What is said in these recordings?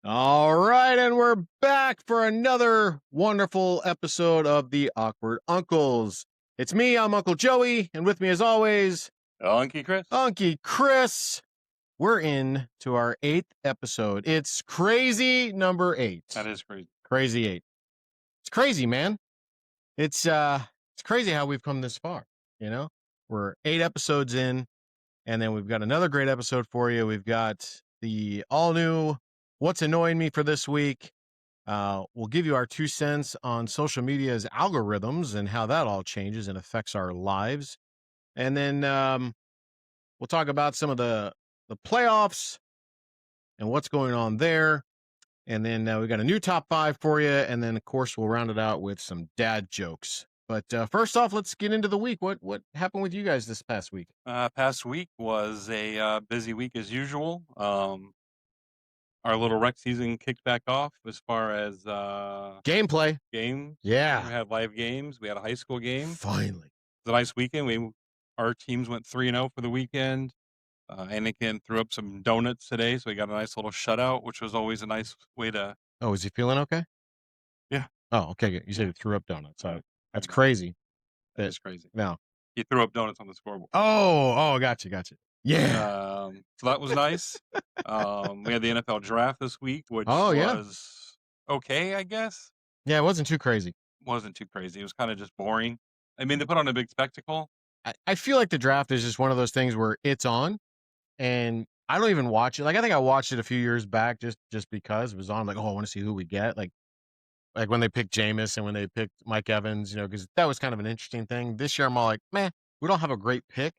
All right, and we're back for another wonderful episode of the Awkward Uncles. It's me, I'm Uncle Joey, and with me as always, Unky Chris. Unky Chris. We're in to our 8th episode. It's crazy number 8. That is crazy. Crazy 8. It's crazy, man. It's crazy how we've come this far, you know? We're 8 episodes in, and then we've got another great episode for you. We've got the all-new What's Annoying Me for this week. We'll give you our 2 cents on social media's algorithms and how that all changes and affects our lives. And then we'll talk about some of the playoffs and what's going on there. And then we got a new top 5 for you. And then, of course, we'll round it out with some dad jokes. But first off, let's get into the week. What happened with you guys this past week? Past week was a busy week as usual. Our little rec season kicked back off as far as Gameplay. games. Yeah. We had live games. We had a high school game. Finally. It was a nice weekend. Our teams went 3-0 for the weekend. Anakin threw up some donuts today, so we got a nice little shutout, which was always a nice way to... Oh, is he feeling okay? Yeah. Oh, okay. Good. You said he threw up donuts. That's crazy. That is crazy. No. He threw up donuts on the scoreboard. Oh, gotcha. Yeah. So that was nice. We had the NFL draft this week, which yeah. was okay, I guess. Yeah, it wasn't too crazy. Wasn't too crazy. It was kind of just boring. I mean, they put on a big spectacle. I feel like the draft is just one of those things where it's on, and I don't even watch it. Like, I think I watched it a few years back just because it was on. Like, oh, I want to see who we get. Like when they picked Jameis and when they picked Mike Evans, because that was kind of an interesting thing. This year, I'm all like, man, we don't have a great pick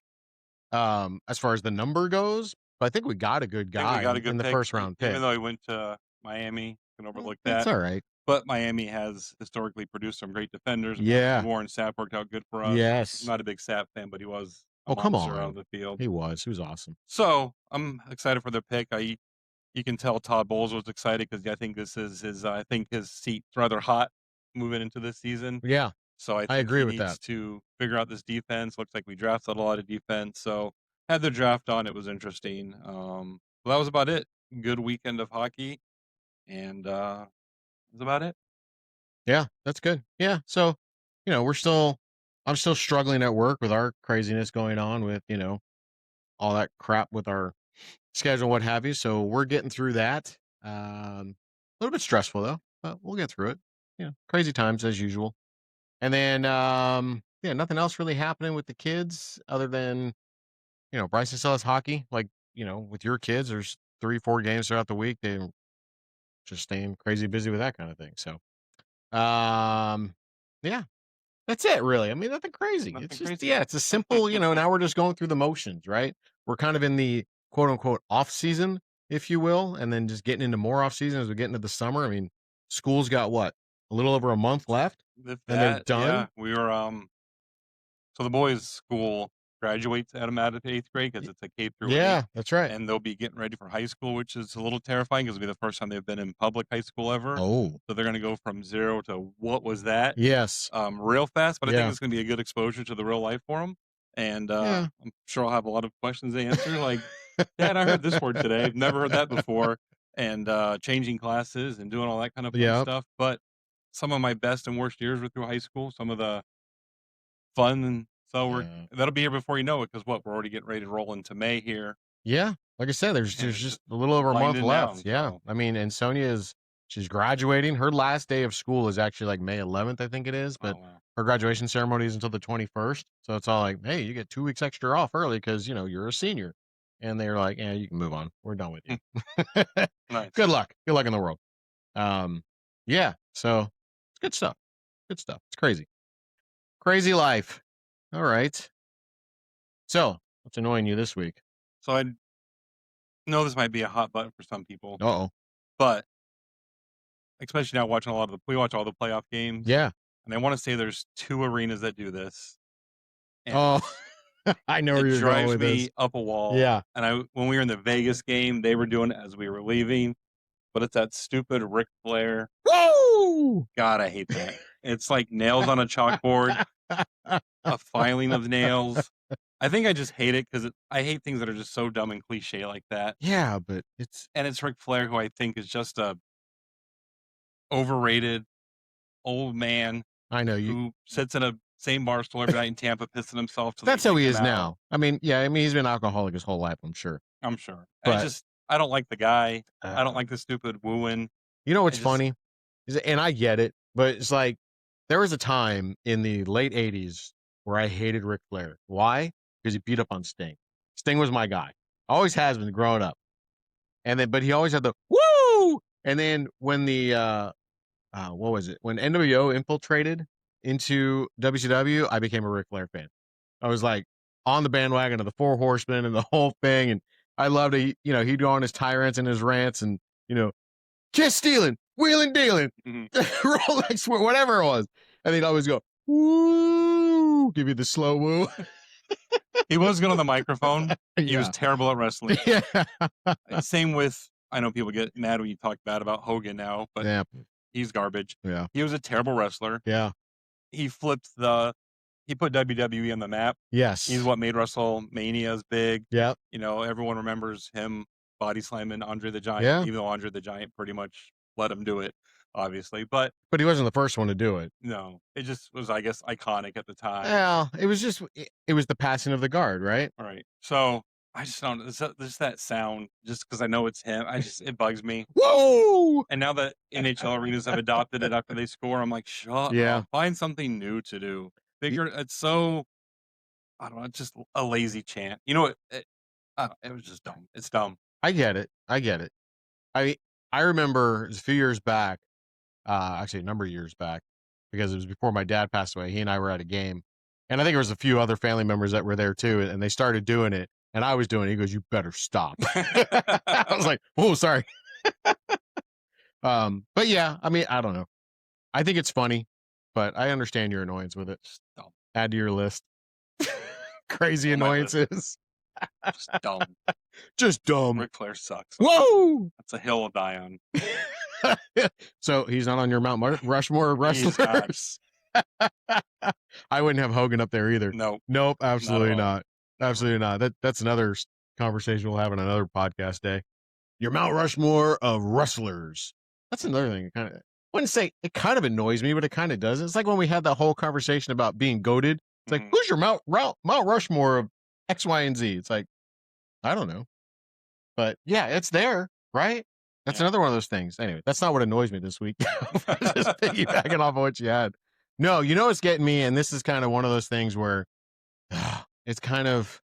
as far as the number goes, but I think we got a good guy in the first round pick. Even though he went to Miami, can overlook that. It's all right. But Miami has historically produced some great defenders. Yeah. Warren Sapp worked out good for us. Yes. I'm not a big Sapp fan, but he was come on out of the field. He was awesome. So I'm excited for the pick. You can tell Todd Bowles was excited because I think this is his seat's rather hot moving into this season. Yeah. So I agree with he that. needs to figure out this defense. Looks like we drafted a lot of defense. So had the draft on. It was interesting. Well, that was about it. Good weekend of hockey. And that's about it. Yeah, that's good. Yeah. So, I'm still struggling at work with our craziness going on with, all that crap with our schedule, what have you. So we're getting through that. A little bit stressful though, but we'll get through it. Crazy times as usual. And then, nothing else really happening with the kids other than, Bryson still has hockey. Like, with your kids, there's 3-4 games throughout the week. They're just staying crazy busy with that kind of thing. So, yeah, that's it really. I mean, nothing crazy. It's just, it's a simple, now we're just going through the motions, right? We're kind of in the quote unquote off season, if you will, and then just getting into more off season as we get into the summer. I mean, school's got what? A little over a month left and they're done. Yeah, we were, so the boys' school graduates at them out of 8th grade because it's a K through 8. Yeah, that's right. And they'll be getting ready for high school, which is a little terrifying because it'll be the first time they've been in public high school ever. Oh. So they're going to go from 0 to what was that? Yes. Real fast, but I think it's going to be a good exposure to the real life for them. And I'm sure I'll have a lot of questions to answer. Like, Dad, I heard this word today. I've never heard that before. And changing classes and doing all that kind of fun stuff. But some of my best and worst years were through high school. Some of the fun, and so that'll be here before you know it, because we're already getting ready to roll into May here. Yeah, like I said, there's just a little over a month left. Down, I mean, and she's graduating. Her last day of school is actually like May 11th, I think it is, but her graduation ceremony is until the 21st. So it's all like, hey, you get 2 weeks extra off early because you're a senior. And they're like, yeah, you can move on. We're done with you. Nice. Good luck in the world. Yeah, so it's good stuff. It's crazy life. All right. So what's annoying you this week? So I know this might be a hot button for some people. Uh-oh. But especially now watching we watch all the playoff games. Yeah. And I want to say there's 2 arenas that do this. And I know where you're going with this. It drives me up a wall. Yeah. And when we were in the Vegas game, they were doing it as we were leaving. But it's that stupid Ric Flair. Woo! God, I hate that. It's like nails on a chalkboard, a filing of nails. I think I just hate it because I hate things that are just so dumb and cliche like that. Yeah, but it's Ric Flair, who I think is just a overrated old man I know you. who sits in a same bar stool every night in Tampa pissing himself till they That's how kick he him is out. now. I mean, yeah, I mean he's been alcoholic his whole life, I'm sure. I'm sure. But I don't like the guy. I don't uh, like the stupid wooing. you know I what's just funny? And I get it, but it's like there was a time in the late '80s where I hated Ric Flair. Why? Because he beat up on Sting. Sting was my guy. Always has been growing up. And then, but he always had the woo. And then when the what was it? When NWO infiltrated into WCW, I became a Ric Flair fan. I was like on the bandwagon of the Four Horsemen and the whole thing, and I loved it. You know, he'd go on his tyrants and his rants, and you know, kiss stealing, wheeling dealing, Rolex, whatever it was, and he'd always go woo, give you the slow woo. he was good on the microphone. He Yeah. was terrible at wrestling. Yeah. Same with, I know people get mad when you talk bad about Hogan now, but Yeah. he's garbage. Yeah. He was a terrible wrestler. Yeah. He put WWE on the map. Yes. He's what made WrestleManias big. Yeah. You know, everyone remembers him body slamming Andre the Giant, Yeah. even though Andre the Giant pretty much let him do it, obviously. But he wasn't the first one to do it. no, it just was, I guess, iconic at the time. Well, it was the passing of the guard, right? All right. So I just don't, just that sound, just because I know it's him, it bugs me. Whoa! And now that NHL arenas have adopted it after they score, I'm like, shut Yeah. up. Find something new to do. It's so, I don't know, it's just a lazy chant. You know what? It was just dumb. It's dumb. I get it. I remember it was a few years back, actually a number of years back, because it was before my dad passed away. He and I were at a game, and I think there was a few other family members that were there too, and they started doing it, and I was doing it. He goes, "You better stop." I was like, "Oh, sorry." But yeah, I mean, I don't know. I think it's funny, but I understand your annoyance with it. Just dumb. Add to your list. Crazy On my list. annoyances. Just dumb. Just dumb. Ric Flair sucks. Whoa! That's a hill to die on. So he's not on your Mount Rushmore of He's not. wrestlers. I wouldn't have Hogan up there either. Nope. Absolutely Not at all. not. Absolutely not. That's another conversation we'll have on another podcast day. Your Mount Rushmore of wrestlers. That's another thing. Kind of wouldn't say it kind of annoys me, but it kind of does. It's like when we had that whole conversation about being goated. It's like, who's your Mount Rushmore of X, Y, and Z? It's like, I don't know. But yeah, it's there, right? That's another one of those things. Anyway, that's not what annoys me this week. Just piggybacking off of what you had. No, you know what's getting me, and this is kind of one of those things where it's kind of,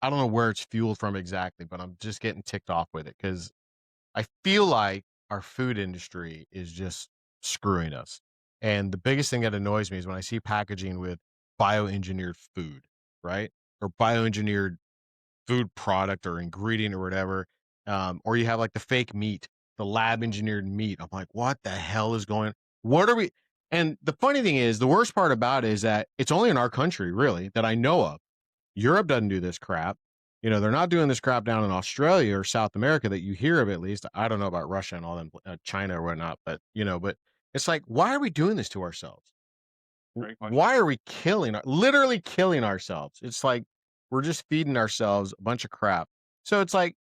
I don't know where it's fueled from exactly, but I'm just getting ticked off with it because I feel like our food industry is just screwing us. And the biggest thing that annoys me is when I see packaging with bioengineered food, right? Or bioengineered food product or ingredient or whatever. Or you have like the fake meat, the lab engineered meat. I'm like, what the hell is going? What are we? And the funny thing is, the worst part about it is that it's only in our country, really, that I know of. Europe doesn't do this crap. You know, they're not doing this crap down in Australia or South America that you hear of, at least. I don't know about Russia and all them, China or whatnot, but but it's like, why are we doing this to ourselves? Why are we literally killing ourselves? It's like we're just feeding ourselves a bunch of crap. So it's like,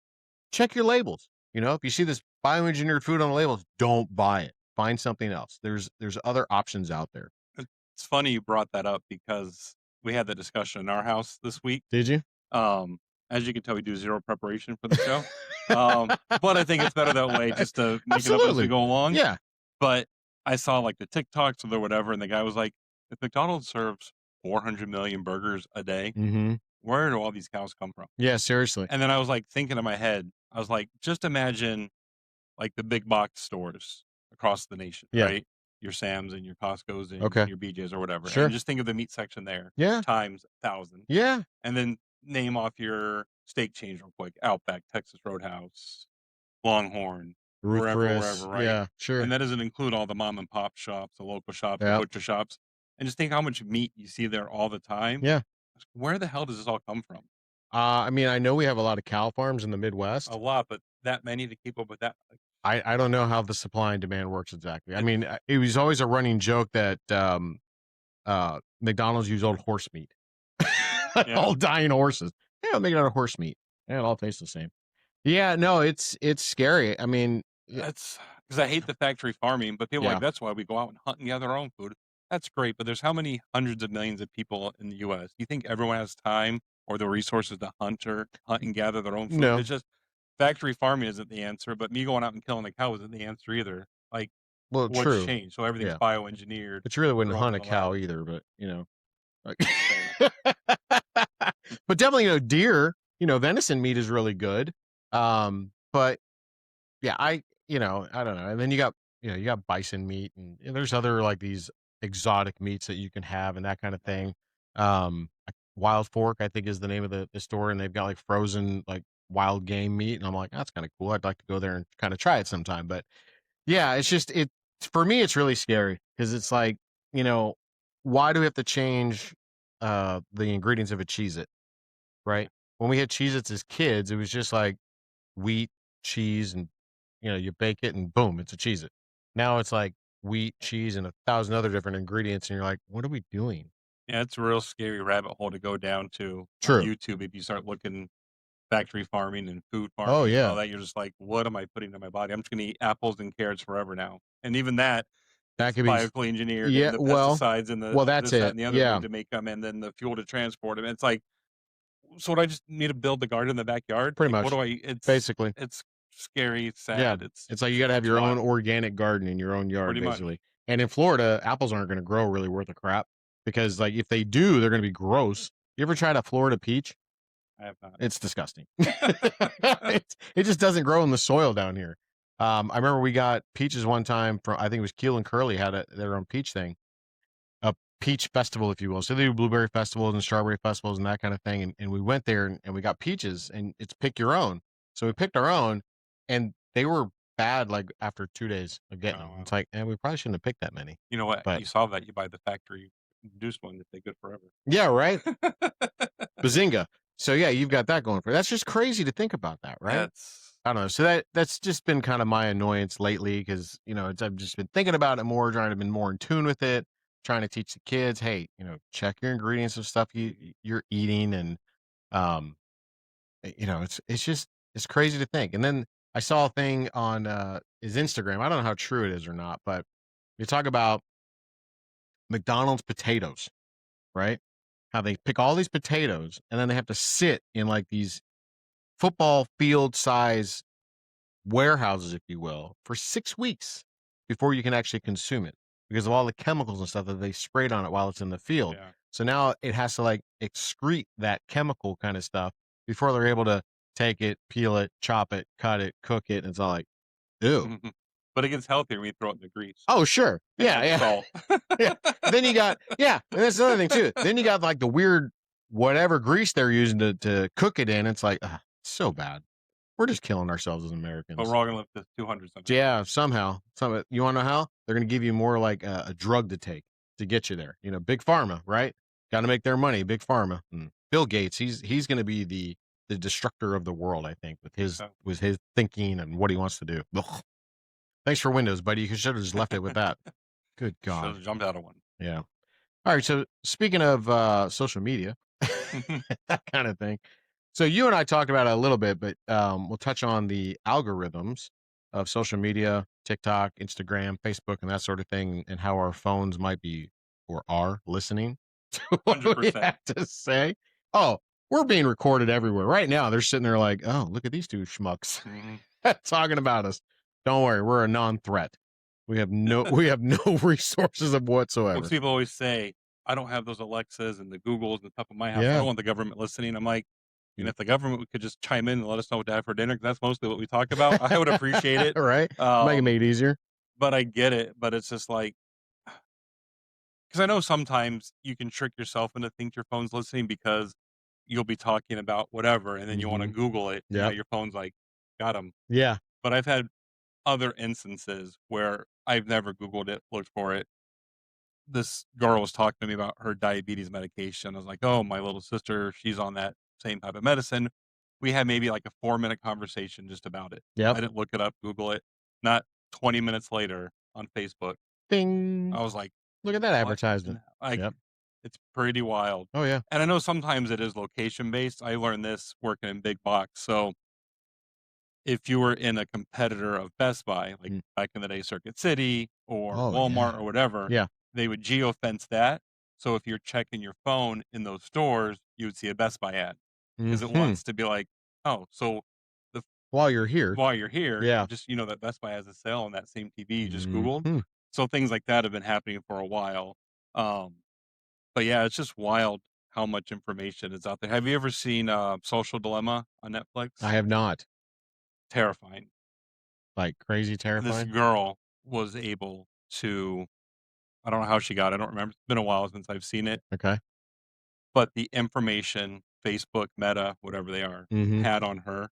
check your labels. You know, if you see this bioengineered food on the labels, don't buy it. Find something else. There's other options out there. It's funny you brought that up because we had the discussion in our house this week. Did you? As you can tell, we do zero preparation for the show. But I think it's better that way, just to make it up as we go along. Yeah. But I saw like the TikToks or whatever, and the guy was like, if McDonald's serves 400 million burgers a day, where do all these cows come from? Yeah, seriously. And then I was like thinking in my head, I was like, just imagine like the big box stores across the nation, right? Your Sam's and your Costco's and your BJ's or whatever. Sure. And just think of the meat section there. Yeah. Times 1,000. Yeah. And then name off your steak chains real quick. Outback, Texas Roadhouse, Longhorn, wherever, right? Yeah, sure. And that doesn't include all the mom and pop shops, the local shops, the butcher shops. And just think how much meat you see there all the time. Yeah. Where the hell does this all come from? I mean, I know we have a lot of cow farms in the Midwest. A lot, but that many to keep up with that. I don't know how the supply and demand works exactly. I mean, it was always a running joke that McDonald's use old horse meat. Yeah. All dying horses. Yeah, I'll make it out of horse meat. Yeah, it all tastes the same. Yeah, no, it's scary. I mean, That's because I hate the factory farming, but people are yeah, like, "That's why we go out and hunt and gather our own food." That's great, but there's how many hundreds of millions of people in the US? Do you think everyone has time or the resources to hunt and gather their own food? no. It's just factory farming isn't the answer, but me going out and killing a cow isn't the answer either. Like, Well, what's true. changed? So everything's Yeah, bioengineered, but you really wouldn't grown hunt in a the lab. cow either. But like, Same. but definitely, deer. Venison meat is really good. But yeah, I don't know. And then you got bison meat, and there's other like these exotic meats that you can have and that kind of thing. Wild Fork, I think, is the name of the store, and they've got like frozen like wild game meat, and I'm like, that's kind of cool. I'd like to go there and kind of try it sometime. But yeah, it's just for me, it's really scary because it's like, you know, why do we have to change the ingredients of a Cheez-It, Yeah. right? When we had Cheez-Its as kids, it was just like wheat, cheese, and you bake it and boom, it's a Cheez-It. Now it's like wheat, cheese, and 1,000 other different ingredients, and you're like, what are we doing? Yeah, it's a real scary rabbit hole to go down to on True. YouTube if you start looking factory farming and food Oh farming and all yeah, that. You're just like, what am I putting in my body? I'm just gonna eat apples and carrots forever now. And even that, that it's could be. biologically engineered Yeah, and the well, pesticides and well, the that's this, that, it. and the other Yeah, need to make them and then the fuel to transport them. It's like, so what I just need to build the garden in the backyard? pretty Like what much, do I basically. it's scary, it's Yeah, sad, it's it's like you got to have it's your own wild. organic garden in your own yard, Pretty much. basically. And in Florida, apples aren't going to grow really worth a crap because, like, if they do, they're going to be gross. You ever tried a Florida peach? I have not. It's disgusting. It just doesn't grow in the soil down here. I remember we got peaches one time from, I think it was Keel and Curly had their own peach thing, a peach festival, if you will. So they do blueberry festivals and strawberry festivals and that kind of thing. And we went there and we got peaches, and it's pick your own. So we picked our own, and they were bad like after 2 days of getting Oh them. wow. It's like, and we probably shouldn't have picked that many. You know what? But You solve that, you buy the factory produced one that they good forever. yeah, right. Bazinga. So yeah, you've got that going for you. That's just crazy to think about that, right? That's I don't know. So that's just been kind of my annoyance lately because I've just been thinking about it more, trying to be more in tune with it, trying to teach the kids, hey, check your ingredients of stuff you're eating, and um, it's crazy to think. And then I saw a thing on his Instagram. I don't know how true it is or not, but you talk about McDonald's potatoes, right? How they pick all these potatoes and then they have to sit in like these football field size warehouses, if you will, for 6 weeks before you can actually consume it because of all the chemicals and stuff that they sprayed on it while it's in the field. yeah. So now it has to like excrete that chemical kind of stuff before they're able to take it, peel it, chop it, cut it, cook it. And it's all like, ew. But it gets healthier when you throw it in the grease Oh, sure. and Yeah. add Yeah. salt. Yeah. Then you got, yeah. And that's another thing too. Then you got like the weird, whatever grease they're using to cook it in. It's like, so bad. We're just killing ourselves as But Americans. we're all gonna live to 200 somehow. Yeah, somehow. You want to know how? They're going to give you more like a drug to take to get you there. Big pharma, right? Got to make their money. Big pharma. Bill Gates, he's going to be the destructor of the world, I think, with his thinking and what he wants to do. Ugh. Thanks for Windows, buddy. You should have just left it with that. Good Should God. have jumped out of one. Yeah. All right. So speaking of social media, that kind of thing. So you and I talked about it a little bit, but we'll touch on the algorithms of social media, TikTok, Instagram, Facebook, and that sort of thing, and how our phones might be or are listening to what we 100%. have to say. Oh, we're being recorded everywhere. Right now, they're sitting there like, oh, look at these two schmucks talking about us. Don't worry, we're a non-threat. We have no resources of whatsoever. Most people always say, I don't have those Alexas and the Googles in the top of my house. I Yeah. don't want the government listening. I'm like, and if the government could just chime in and let us know what to have for dinner, 'cause that's mostly what we talk about, I would appreciate it. Right? Make it easier. But I get it. But it's just like, because I know sometimes you can trick yourself into think your phone's listening because you'll be talking about whatever, and then you want to Google it. And now Yep. your phone's like, got them. Yeah. But I've had other instances where I've never Googled it, looked for it. This girl was talking to me about her diabetes medication. I was like, oh, my little sister, she's on that same type of medicine. We had maybe like a 4-minute conversation just about it. Yep. I didn't look it up, Google it. Not 20 minutes later on Facebook, Ding. I was like, Look at that what? advertisement. Like, Yep. It's pretty wild. Oh yeah. And I know sometimes it is location based. I learned this working in big box. So if you were in a competitor of Best Buy, like Mm. back in the day, Circuit City or Oh Walmart yeah. or whatever, Yeah. they would geofence that. So if you're checking your phone in those stores, you would see a Best Buy ad because it Hmm. wants to be like, oh, so the While you're here. while you're here, Yeah. just that Best Buy has a sale on that same TV you just Googled. Hmm. So things like that have been happening for a while. Um, but yeah, it's just wild how much information is out there. Have you ever seen Social Dilemma on I Netflix? have not. Terrifying. Like crazy This terrifying. girl was able to, I don't know how she got it, I don't remember. It's been a while since I've seen it, Okay. but the information Facebook, Meta, whatever they are, Hmm. had on her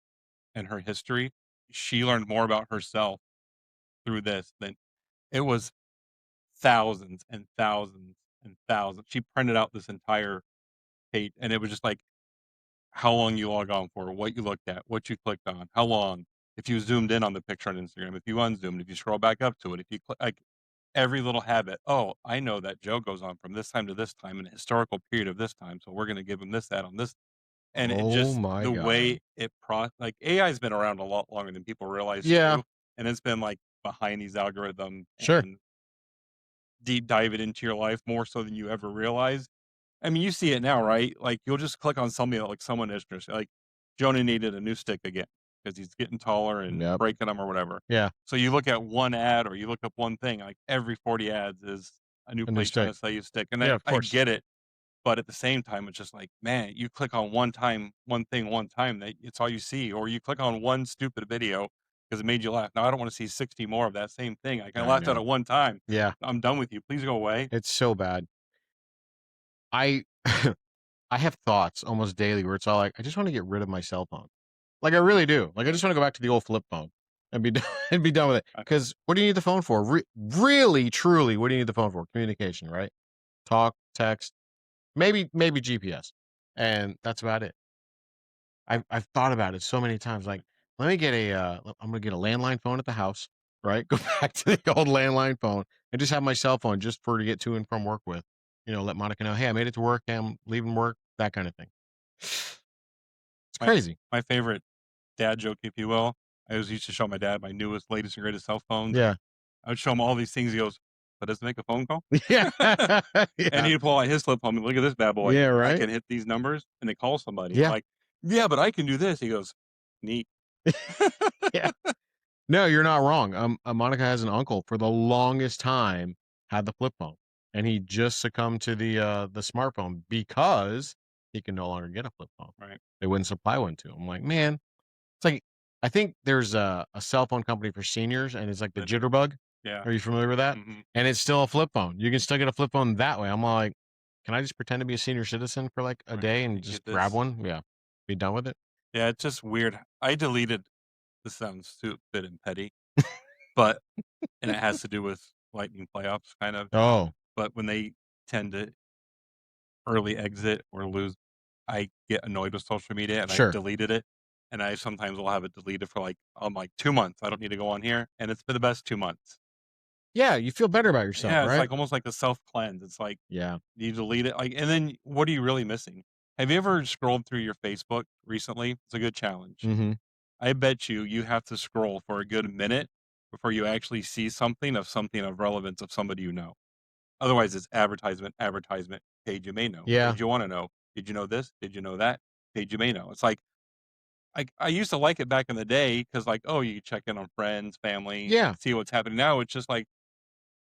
and her history, she learned more about herself through this than it was thousands and thousands and thousands. She printed out this entire page and it was just like how long you log on for, what you looked at, what you clicked on, how long, if you zoomed in on the picture on Instagram, if you unzoomed, if you scroll back up to it, if you click, like every little habit. Oh, I know that Joe goes on from this time to this time in a historical period of this time. So we're going to give him this ad on this. And it Oh just, my the god. way like AI has been around a lot longer than people realize Yeah. too. And it's been like behind these algorithms Sure. and deep dive it into your life more so than you ever realize. I mean, you see it now, right? Like you'll just click on something that like someone is interested. Like Jonah needed a new stick again because he's getting taller and Yep. breaking them or whatever. Yeah. So you look at one ad or you look up one thing, like every 40 ads is a new A new place trying stick. to sell you a stick. And Yeah. I, Of I course. get it, but at the same time, it's just like, man, you click on one thing one time that it's all you see, or you click on one stupid video because it made you laugh. Now I don't want to see 60 more of that same thing. I I laughed at know. it one time. Yeah. I'm done with you. Please go away. It's so bad. I I have thoughts almost daily where it's all like, I just want to get rid of my cell phone. Like I really do. Like I just want to go back to the old flip phone and be done and be done with it. I, Because what do you need the phone for? Really, truly, what do you need the phone for? Communication, right? Talk, text, maybe GPS, and that's about it. I've thought about it so many times. Like, let me get I'm gonna get a landline phone at the house, right? Go back to the old landline phone and just have my cell phone just for to get to and from work with. Let Monica know, hey, I made it to work. Hey, I'm leaving work. That kind of thing. It's my crazy. my favorite dad joke, if you will. I always used to show my dad my newest, latest, and greatest cell phones, and Yeah. I would show him all these things. He goes, "But does it make a phone call?" Yeah. And Yeah. he'd pull out his flip phone and look at this bad boy. Yeah. I Right. can hit these numbers and they call somebody. I'm Yeah. like, "Yeah, but I can do this." He goes, "Neat." Yeah. No, you're not wrong. Monica has an uncle for the longest time had the flip phone, and he just succumbed to the smartphone because he can no longer get a flip phone. Right? They wouldn't supply one to him. I'm like, man, it's like I think there's a cell phone company for seniors, and it's like the That is, Jitterbug. yeah. Are you familiar with that? Hmm. And it's still a flip phone. You can still get a flip phone that way. I'm like, can I just pretend to be a senior citizen for like a Right. day and And get just grab this. one? Yeah, be done with it. Yeah, it's just weird. I deleted. This sounds stupid and petty, but and it has to do with lightning playoffs, kind of. Oh, But when they tend to early exit or lose, I get annoyed with social media and I've sure. deleted it. And I sometimes will have it deleted for like, I'm like 2 months. I don't need to go on here. And it's been the best 2 months. Yeah, you feel better about yourself, Yeah, it's right? like almost like a self cleanse. It's like Yeah. you delete it. Like, and then what are you really missing? Have you ever scrolled through your Facebook recently? It's a good challenge. Mhm. I bet you have to scroll for a good minute before you actually see something of relevance of somebody you know. Otherwise, it's advertisement, advertisement, page you may know, Yeah. page you want to know. Did you know this? Did you know that? Page you may know. It's like I used to like it back in the day because like, oh, you check in on friends, family, Yeah. see what's happening. Now it's just like,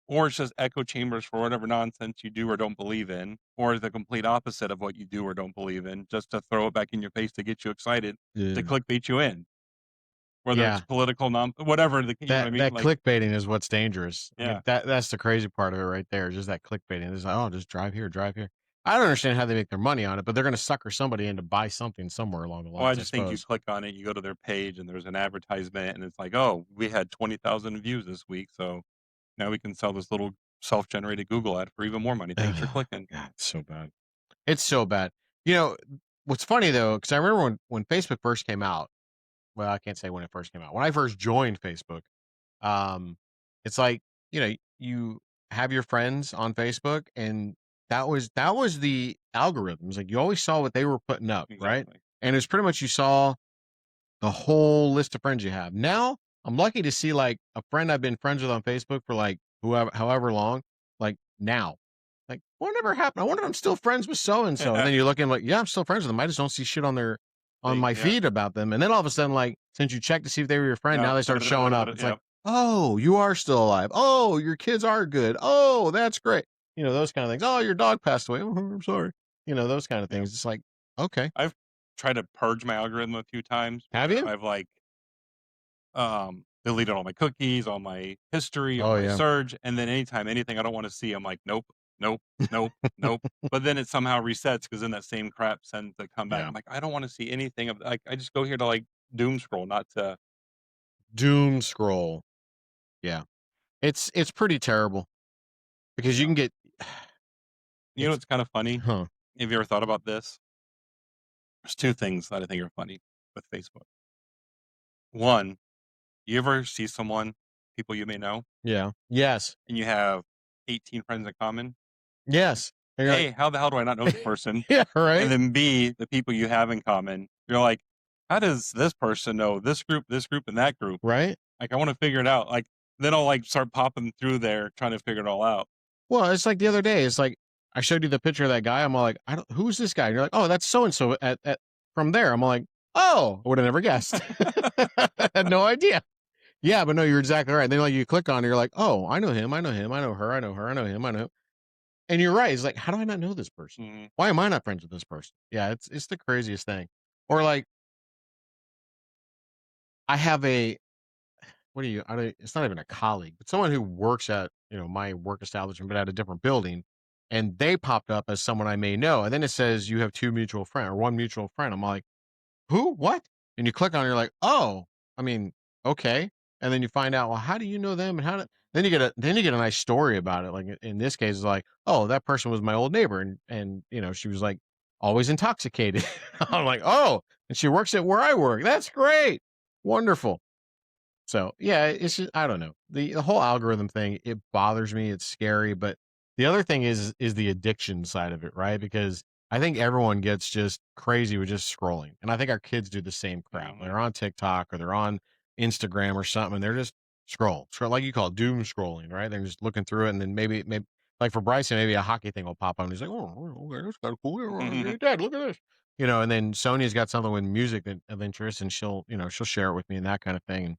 or it's just echo chambers for whatever nonsense you do or don't believe in, or the complete opposite of what you do or don't believe in, just to throw it back in your face to get you excited, to Ugh. clickbait you in, whether it's Yeah. political, whatever you know what I That mean? that Like, clickbaiting is what's dangerous. I yeah. mean, that's the crazy part of it right there, just that clickbaiting. It's like, "Oh, just drive here, drive here." I don't understand how they make their money on it, but they're gonna sucker somebody in to buy something somewhere along the Well, I lines, I just think you suppose. click on it, you go to their page, and there's an advertisement, and it's like, "Oh, we had 20,000 views this week, so now we can sell this little self-generated Google ad for even more money. Thanks for Ugh, clicking." God, it's so bad. It's so bad. You know, what's funny though, because I remember when Facebook first came out. Well, I can't say when it first came out. When I first joined Facebook, um, it's like, you have your friends on Facebook and That was the algorithms. Like, you always saw what they were putting up, right? Exactly. And it's pretty much you saw the whole list of friends you have. Now, I'm lucky to see like a friend I've been friends with on Facebook for like however long, like now. Like, whatever happened? I wonder if I'm still friends with so and so. And then you're looking like, yeah, I'm still friends with them. I just don't see shit on my Yeah. feed about them. And then all of a sudden, like, since you checked to see if they were your friend, Yeah. now they start showing up. It's like, oh, you are still alive. Oh, your kids are good. Oh, that's great. Those kind of things. Oh, your dog passed away. Oh, I'm sorry. Those kind of things. It's like, okay. I've tried to purge my algorithm a few times. Have Where you? I've like deleted all my cookies, all my history, all Oh, my yeah. search, and then anytime anything I don't want to see, I'm like, nope, nope, nope, nope. But then it somehow resets because then that same crap sends to come back. Yeah. I'm like, I don't want to see anything of like I just go here to like doom scroll, not to. Doom scroll. Yeah. It's pretty terrible because you Yeah. can get You know it's what's kind of funny? huh. Have you ever thought about this? There's two things that I think are funny with Facebook. One, you ever see someone, people you may know, Yeah. Yes. and you have 18 friends in common? Yes. And you're A, how the hell do I not know this like, person? yeah, And right? then B, the people you have in common. You're like, how does this person know this group, and that group? Right? Like, I want to figure it out. Like, then I'll like start popping through there trying to figure it all out. Well, it's like the other day. It's like I showed you the picture of that guy. I'm all like, who's this guy? And you're like, oh, that's so and so at from there. I'm all like, oh, I would have never guessed. I had no idea. Yeah, but no, you're exactly right. Then like you click on it, you're like, oh, I know him, I know him, I know her, I know her, I know him, I know him. And you're right. It's like, how do I not know this person? Mhm. Why am I not friends with this person? Yeah, it's the craziest thing. Or like I have a what do you I don't, it's not even a colleague, but someone who works at, my work establishment, but at a different building, and they popped up as someone I may know. And then it says you have two mutual friend or one mutual friend. I'm like, who? What? And you click on it, you're like, oh, I mean, okay. And then you find out, well, how do you know them? And then you get a nice story about it. Like in this case, it's like, oh, that person was my old neighbor, and she was like always intoxicated. I'm like, oh, and she works at where I work. That's great. Wonderful. So yeah, it's just, I don't know. The whole algorithm thing, it bothers me. It's scary, but the other thing is the addiction side of it, right? Because I think everyone gets just crazy with just scrolling. And I think our kids do the same crap. Mhm. They're on TikTok or they're on Instagram or something, and they're just scroll, like you call it, doom scrolling, right? They're just looking through it, and then maybe like for Bryson, maybe a hockey thing will pop up and he's like, oh, okay, that's kind of cool. Hey, Dad, look at this. And then Sonia's got something with music of interest, and she'll share it with me and that kind of thing. And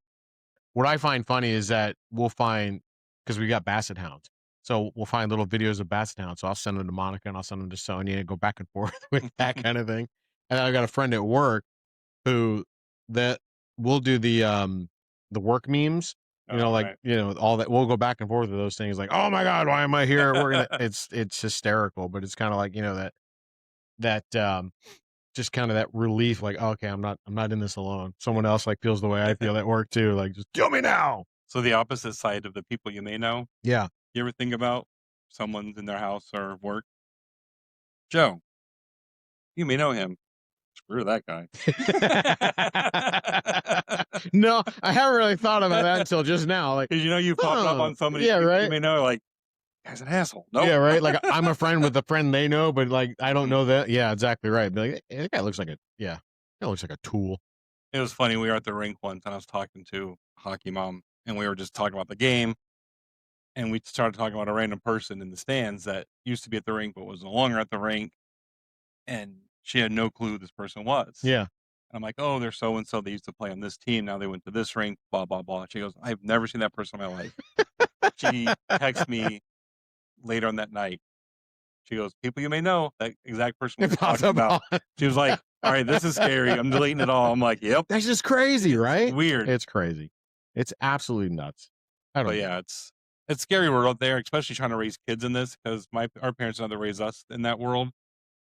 what I find funny is that we'll find because we got basset hounds. So we'll find little videos of basset hounds. So I'll send them to Monica and I'll send them to Sonia and go back and forth with that kind of thing. And I got a friend at work who that will do the work memes, Oh, like, right. all that we'll go back and forth with those things like, oh my God, why am I here? We're gonna it's hysterical, but it's kind of like, that just kind of that relief, like, okay, I'm not in this alone. Someone else like feels the way I feel at work too. Like, just kill me now. So the opposite side of the people you may know. Yeah. You ever think about someone's in their house or work? Joe, you may know him. Screw that guy. No, I haven't really thought about that until just now. Like, Because you popped up oh, on so many yeah, people you right. may know, like, guy's an asshole. Nope. Yeah, right. Like, I'm a friend with a friend they know, but like, I don't Mhm. know that. Yeah, exactly right. Be like, that guy looks like that looks like a tool. It was funny. We were at the rink once, and I was talking to a hockey mom, and we were just talking about the game. And we started talking about a random person in the stands that used to be at the rink but was no longer at the rink. And she had no clue who this person was. Yeah. And I'm like, oh, they're so and so. They used to play on this team. Now they went to this rink, blah, blah, blah. She goes, I've never seen that person in my life. She texts me later on that night. She goes, people you may know, that exact person we It were pops talking up about. on. She was like, all right, this is scary. I'm deleting it all. I'm like, yep. That's just crazy, It's right? weird. It's crazy. It's absolutely nuts. I But don't know. yeah, it's scary world out there, especially trying to raise kids in this because our parents had to raise us in that world.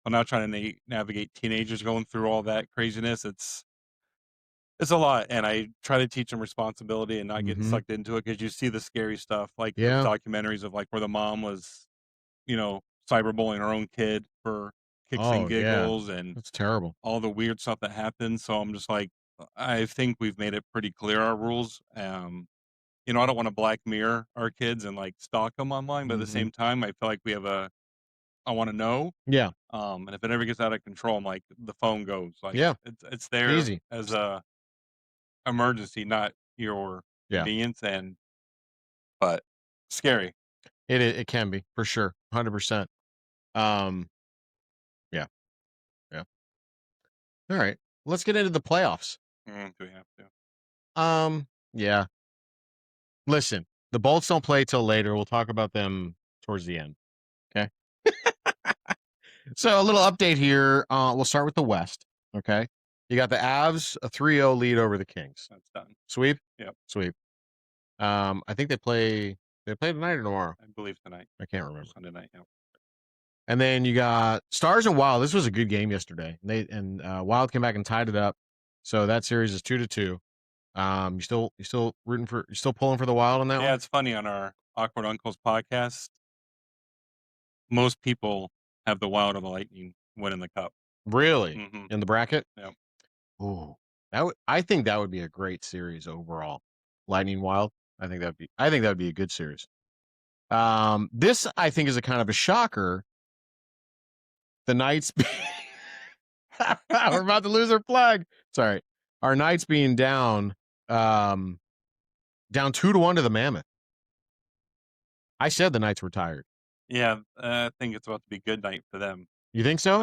I'm now trying to navigate teenagers going through all that craziness. It's a lot, and I try to teach them responsibility and not getting Mhm. sucked into it because you see the scary stuff, like those Yeah. documentaries of like where the mom was, cyberbullying her own kid for kicks and Oh, yeah. giggles and That's terrible. all the weird stuff that happens. So I'm just like, I think we've made it pretty clear our rules. I don't want to black mirror our kids and like stalk them online, but at the Mhm. same time, I feel like we have a I want to know. Yeah. And if it ever gets out of control, I'm like, the phone goes. Like, Yeah. it's there Easy. as a emergency, not your Yeah. convenience. But scary. It can be for sure. 100%. Um, yeah. Yeah. All right. Let's get into the playoffs. Do we have to? Yeah. Listen, the Bolts don't play till later. We'll talk about them towards the end. Okay. So a little update here. We'll start with the West. Okay. You got the Avs, a 3-0 lead over the Kings. That's done. Sweep? Yep. Sweep. I think they play tonight or tomorrow. I believe tonight. I can't remember. Sunday night. Yep. And then you got Stars and Wild. This was a good game yesterday. Wild came back and tied it up. So that series is 2-2. You still pulling for the Wild on that one? Yeah, it's funny on our Awkward Uncles podcast. Most people have the Wild or the Lightning winning the cup. Really? Mm-hmm. In the bracket? Yep. Ooh, I think that would be a great series overall. Lightning Wild. I think that would be a good series. This I think is a kind of a shocker. The Knights. We're about to lose our flag. Sorry, our Knights being down 2-1 to the Mammoth. I said the Knights were tired. Yeah, I think it's about to be a good night for them. You think so?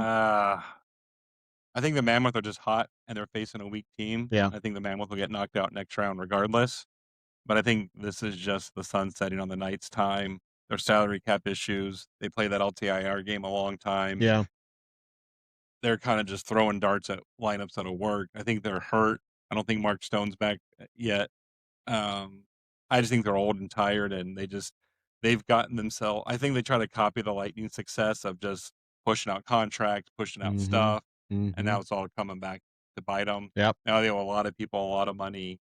I think the Mammoth are just hot and they're facing a weak team. Yeah. I think the Mammoth will get knocked out next round regardless. But I think this is just the sun setting on the Knights' time. Their salary cap issues. They play that LTIR game a long time. Yeah. They're kind of just throwing darts at lineups that'll work. I think they're hurt. I don't think Mark Stone's back yet. I just think they're old and tired, and they've gotten themselves. I think they try to copy the Lightning success of just pushing out contracts, pushing out stuff, and now it's all coming back to bite them. Yep. Now they owe a lot of people a lot of money.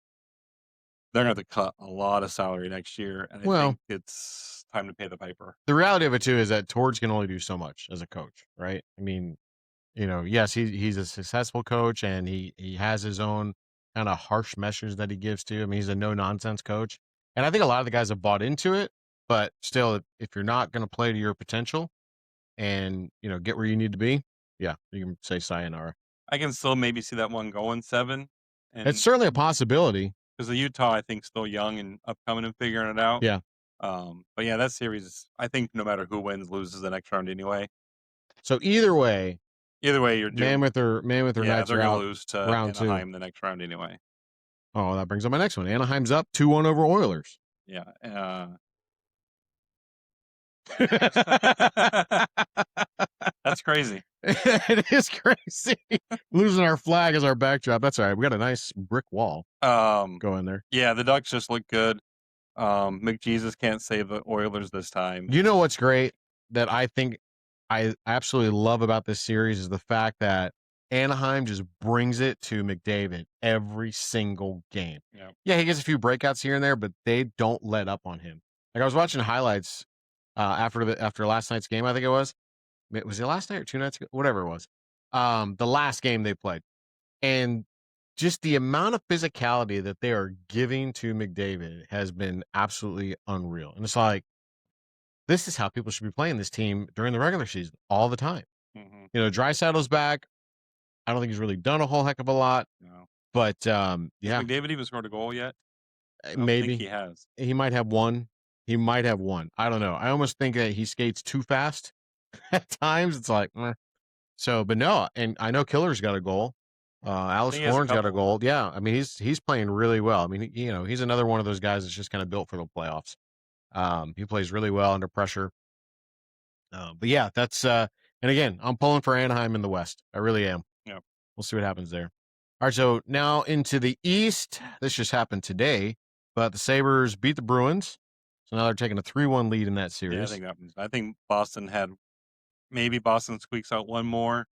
They're going to have to cut a lot of salary next year, and I think it's time to pay the piper. The reality of it too is that Torts can only do so much as a coach, right? I mean, yes, he's a successful coach and he has his own kind of harsh message that he gives to. I mean, he's a no nonsense coach, and I think a lot of the guys have bought into it. But still, if you're not going to play to your potential, and get where you need to be, yeah, you can say sayonara. I can still maybe see that one going 7. And it's certainly a possibility because the Utah, I think, still young and upcoming and figuring it out. Yeah. But yeah, that series, I think no matter who wins, loses the next round anyway. So either way, you're doomed. Mammoth or Knights they're are out gonna lose to round Anaheim 2. the next round anyway. Oh, that brings up my next one. Anaheim's up 2-1 over Oilers. Yeah. That's crazy. It is crazy. Losing our flag as our backdrop. That's all right. We got a nice brick wall going there. Yeah, the Ducks just look good. McJesus can't save the Oilers this time. You know what's great that I think I absolutely love about this series is the fact that Anaheim just brings it to McDavid every single game. Yeah, he gets a few breakouts here and there, but they don't let up on him. Like I was watching highlights after last night's game, I think it was. Was it last night or 2 nights ago? Whatever it was. The last game they played. And just the amount of physicality that they are giving to McDavid has been absolutely unreal. And it's like, this is how people should be playing this team during the regular season all the time. Mm-hmm. Draisaitl's back. I don't think he's really done a whole heck of a lot. No. But, yeah. Has McDavid even scored a goal yet? Maybe. Think he has. He might have one. I don't know. I almost think that he skates too fast at times. It's like, So, but no, and I know Killer's got a goal. Alex Warren's got a goal. Yeah, I mean he's playing really well. I mean, he's another one of those guys that's just kind of built for the playoffs. He plays really well under pressure. But yeah, that's and again, I'm pulling for Anaheim in the West. I really am. Yeah, we'll see what happens there. All right, so now into the East. This just happened today, but the Sabres beat the Bruins, so now they're taking a 3-1 lead in that series. Yeah, I think Boston squeaks out one more.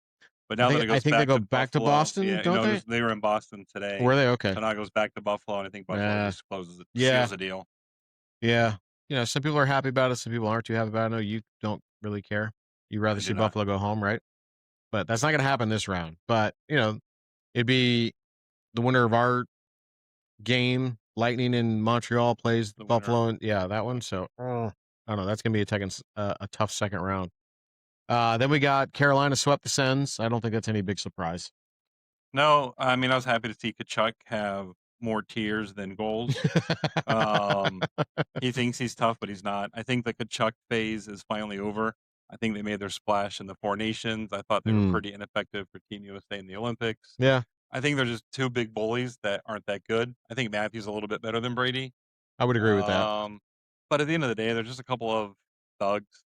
But now that it goes I think they go back to Boston, yeah, don't they were in Boston today. Were they? Okay. So now it goes back to Buffalo, and I think Buffalo just closes it, seals the deal. Yeah. Some people are happy about it. Some people aren't too happy about it. I know you don't really care. You'd rather see Buffalo go home, right? But that's not going to happen this round. But, it'd be the winner of our game. Lightning in Montreal plays Buffalo. And, that one. So, I don't know. That's going to be a tough second round. Then we got Carolina swept the Sens. I don't think that's any big surprise. No, I mean, I was happy to see Kachuk have more tears than goals. He thinks he's tough, but he's not. I think the Kachuk phase is finally over. I think they made their splash in the Four Nations. I thought they were pretty ineffective for Team USA in the Olympics. Yeah, I think they're just two big bullies that aren't that good. I think Matthew's a little bit better than Brady. I would agree with that. But at the end of the day, they're just a couple of thugs.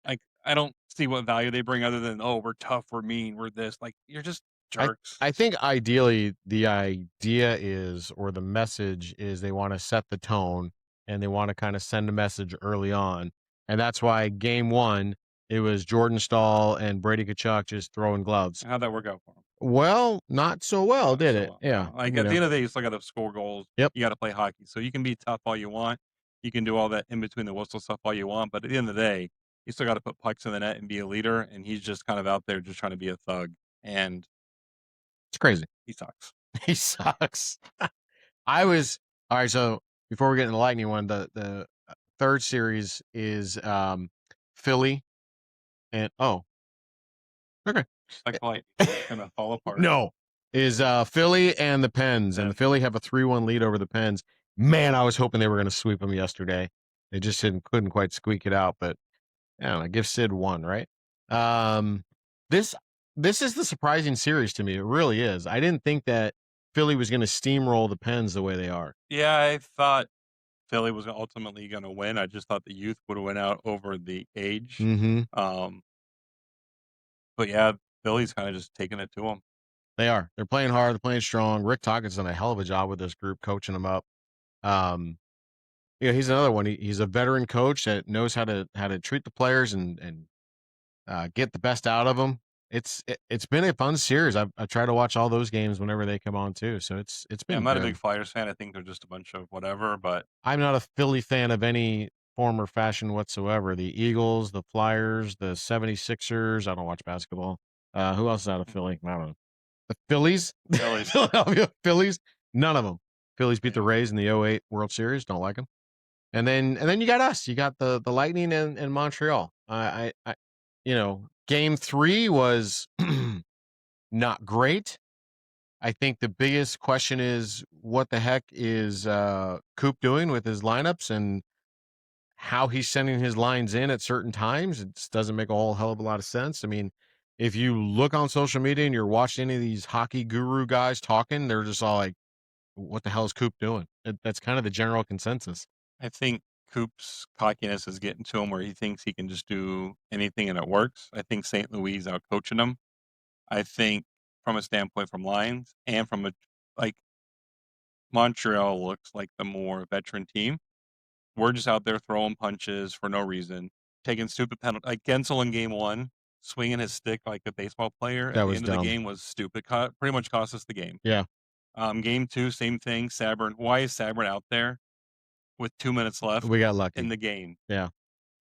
Like, I don't see what value they bring other than, oh, we're tough, we're mean, we're this. Like, you're just I jerks. I think ideally the idea is, or the message is, they want to set the tone and they want to kind of send a message early on, and that's why game one it was Jordan Stahl and Brady Kachuk just throwing gloves. How'd that work out for them? Well, not so well, Not did so it? well. Yeah, Like, at the end of the day, you still got to score goals. Yep. You got to play hockey. So you can be tough all you want. You can do all that in between the whistle stuff all you want. But at the end of the day, you still got to put pucks in the net and be a leader. And he's just kind of out there just trying to be a thug. And It's crazy. he sucks. He sucks. I was all right. So before we get into the Lightning one, the third series is Philly and okay. Just like the light. It's going to fall apart. No, is Philly and the Pens, and the Philly have a 3-1 lead over the Pens. Man, I was hoping they were going to sweep them yesterday. They just couldn't quite squeak it out, but I don't know. Give Sid one, right? Um, this this is the surprising series to me. It really is. I didn't think that Philly was going to steamroll the Pens the way they are. Yeah, I thought Philly was ultimately going to win. I just thought the youth would have went out over the age. Mm-hmm. But yeah, Philly's kind of just taking it to them. They are. They're playing hard. They're playing strong. Rick Tocchet's done a hell of a job with this group, coaching them up. He's another one. He's a veteran coach that knows how to treat the players and get the best out of them. It's been a fun series. I try to watch all those games whenever they come on too. So it's Yeah, been I'm not a good. big Flyers fan. I think they're just a bunch of whatever. But I'm not a Philly fan of any form or fashion whatsoever. The Eagles, the Flyers, the 76ers. I don't watch basketball. Who else is out of Philly? I don't know. The Phillies? Phillies. Philadelphia Phillies? None of them. Phillies beat the Yeah. Rays in the '08 World Series. Don't like them. And then you got us. You got the Lightning and Montreal. Game 3 was not great. I think the biggest question is what the heck is Coop doing with his lineups and how he's sending his lines in at certain times. It just doesn't make a whole hell of a lot of sense. I mean, if you look on social media and you're watching any of these hockey guru guys talking, they're just all like, what the hell is Coop doing? That's kind of the general consensus. I think Coop's cockiness is getting to him where he thinks he can just do anything and it works. I think St. Louis is out coaching him. I think from a standpoint from lines and from Montreal looks like the more veteran team. We're just out there throwing punches for no reason, taking stupid penalties. Like Gensel in game 1, swinging his stick like a baseball player That at the was end of the dumb. game was stupid. Pretty much cost us the game. Yeah. Game 2, same thing. Sabrin. Why is Sabrin out there with 2 minutes left We got lucky. in the game? Yeah.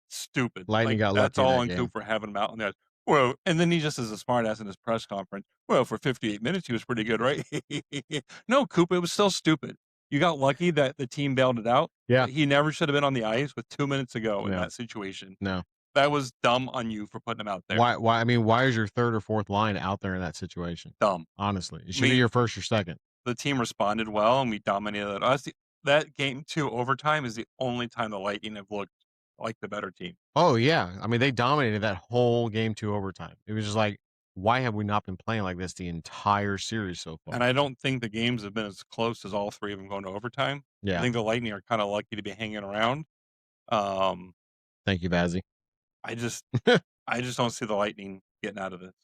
Stupid. Lightning got That's lucky in all that on game. Coop for having him out in there. Well, and then he just is a smartass in his press conference. Well, for 58 minutes, he was pretty good, right? No, Coop, it was still stupid. You got lucky that the team bailed it out. Yeah. He never should have been on the ice with 2 minutes to go in No. that situation. No. That was dumb on you for putting him out there. Why? I mean, why is your third or fourth line out there in that situation? Dumb. Honestly, it should be your first or second. The team responded well, and we dominated us. That game 2 overtime is the only time the Lightning have looked like the better team. Oh yeah, I mean they dominated that whole game 2 overtime. It was just like, why have we not been playing like this the entire series so far? And I don't think the games have been as close as all 3 of them going to overtime. Yeah. I think the Lightning are kind of lucky to be hanging around. Thank you, Vazzy. I just don't see the Lightning getting out of this.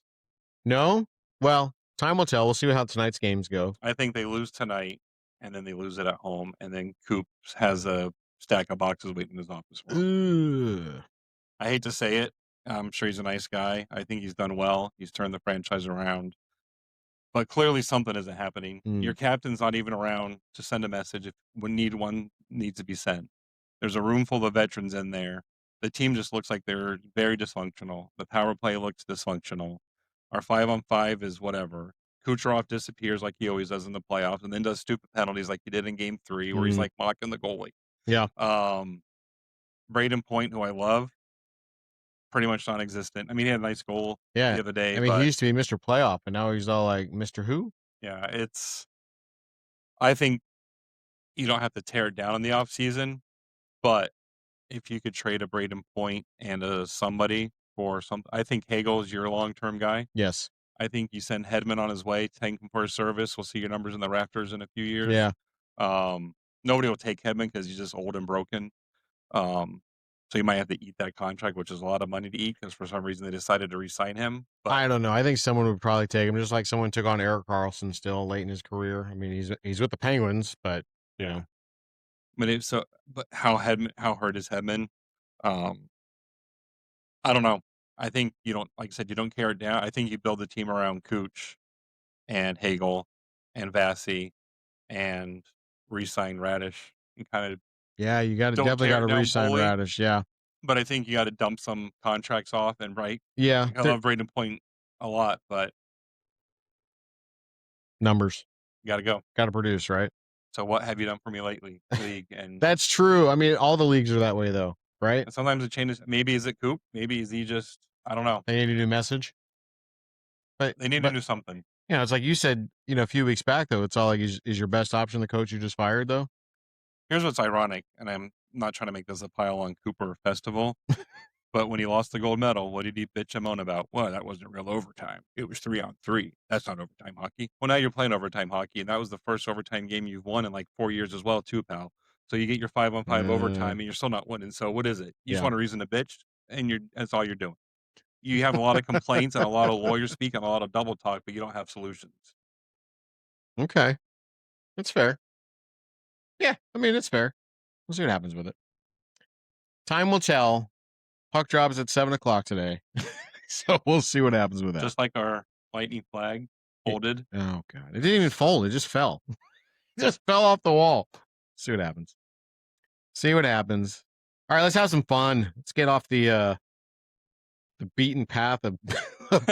No? Well, time will tell. We'll see how tonight's games go. I think they lose tonight, and then they lose it at home, and then Coop has a stack of boxes waiting in his office for him. I hate to say it. I'm sure he's a nice guy. I think he's done well. He's turned the franchise around. But clearly something isn't happening. Your captain's not even around to send a message if one needs to be sent. There's a room full of veterans in there. The team just looks like they're very dysfunctional. The power play looks dysfunctional. Our 5-on-5 is whatever. Kucherov disappears like he always does in the playoffs and then does stupid penalties like he did in game 3 where he's like mocking the goalie. Yeah. Braden Point, who I love, pretty much non-existent. I mean, he had a nice goal Yeah. the other day, I mean, he but used to be Mr. Playoff, and now he's all like, Mr. Who? yeah, I think you don't have to tear it down in the offseason, but if you could trade a Braden Point and a somebody for I think Hagel is your long-term guy. Yes. I think you send Hedman on his way, thank him for his service. We'll see your numbers in the rafters in a few years. Yeah. Nobody will take Hedman because he's just old and broken. So you might have to eat that contract, which is a lot of money to eat because for some reason they decided to re-sign him. But I don't know. I think someone would probably take him, just like someone took on Eric Carlson still late in his career. I mean, he's with the Penguins, but you know. But how hurt is Hedman? I don't know. I think you don't, like I said, you don't tear it down. I think you build the team around Cooch and Hagel and Vassy and re-sign Radish and kind of Yeah, you got to don't definitely tear got it to down re-sign fully. Radish. Yeah. But I think you got to dump some contracts off and Yeah. I love Braden Point a lot, but Numbers. you got to go. Got to produce, right? So what have you done for me lately, league? And that's true. I mean, all the leagues are that way, though, right? and sometimes it changes. Maybe is it Coop? Maybe is he just? I don't know. They need a new message, They need to do something. You know, it's like you said, a few weeks back, though. It's all like, is your best option the coach you just fired, though? Here's what's ironic, and I'm not trying to make this a pile on Cooper festival, but when he lost the gold medal, what did he bitch and moan about? Well, that wasn't real overtime. It was 3-on-3. That's not overtime hockey. Well, now you're playing overtime hockey, and that was the first overtime game you've won in like 4 years as well, too, pal. So you get your 5-on-5 overtime, and you're still not winning. So what is it? You just want a reason to bitch, and that's all you're doing. You have a lot of complaints and a lot of lawyer speak and a lot of double talk, but you don't have solutions. Okay. That's fair. Yeah, I mean, it's fair. We'll see what happens with it. Time will tell. Puck drops at 7 o'clock today. So we'll see what happens with that. Just like our lightning flag folded. Oh, God. It didn't even fold. It just fell. It just fell off the wall. See what happens. See what happens. All right, let's have some fun. Let's get off the beaten path of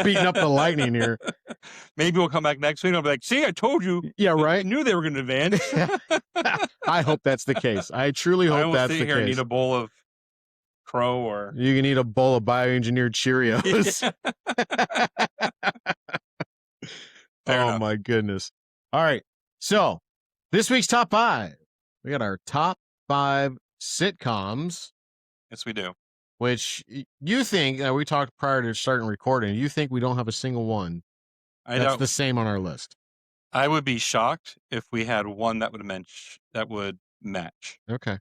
beating up the Lightning here. Maybe we'll come back next week and I'll be like, see, I told you. Yeah, right. I knew they were going to advance. I hope that's the case. I truly hope that's the case. I will sit here and eat a bowl of crow or... You can eat a bowl of bioengineered Cheerios. Oh, my goodness. All right. So this week's top 5. We got our top 5 sitcoms. Yes, we do. Which you think, we talked prior to starting recording, you think we don't have a single one that's the same on our list. I would be shocked if we had one that would match. Okay.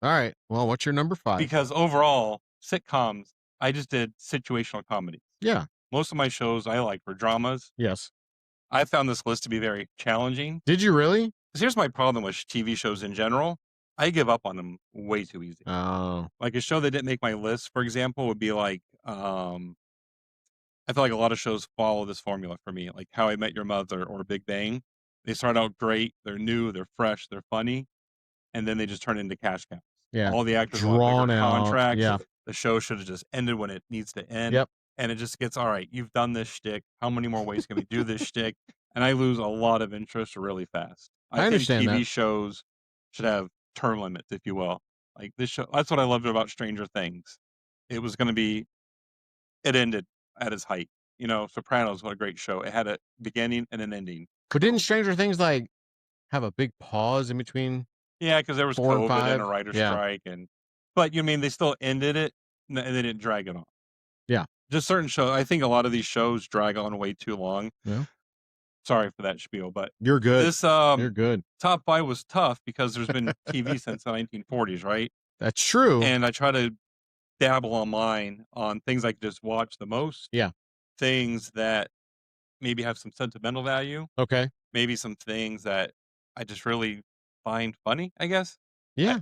All right. Well, what's your number 5? Because overall, sitcoms, I just did situational comedies. Yeah. Most of my shows I like were dramas. Yes. I found this list to be very challenging. Did you really? Because here's my problem with TV shows in general. I give up on them way too easy. Oh. Like a show that didn't make my list, for example, would be like, I feel like a lot of shows follow this formula for me, like How I Met Your Mother or Big Bang. They start out great, they're new, they're fresh, they're funny, and then they just turn into cash cows. Yeah. All the actors want bigger contracts. Yeah. The show should have just ended when it needs to end. Yep. And it just gets, all right, you've done this shtick. How many more ways can we do this shtick? And I lose a lot of interest really fast. I understand think TV that. shows should have term limits, if you will. Like this show, that's what I loved about Stranger Things. It was going to be, it ended at its height. Sopranos, what a great show. It had a beginning and an ending. But didn't Stranger Things like have a big pause in between? Yeah, because there was COVID and a writer's strike, but they still ended it and they didn't drag it on. Yeah, just certain shows. I think a lot of these shows drag on way too long. Yeah. Sorry for that spiel, but you're good. You're good. Top 5 was tough because there's been TV since the 1940s, right? That's true. And I try to dabble on mine on things I could just watch the most. Yeah. Things that maybe have some sentimental value. Okay. Maybe some things that I just really find funny, I guess. Yeah.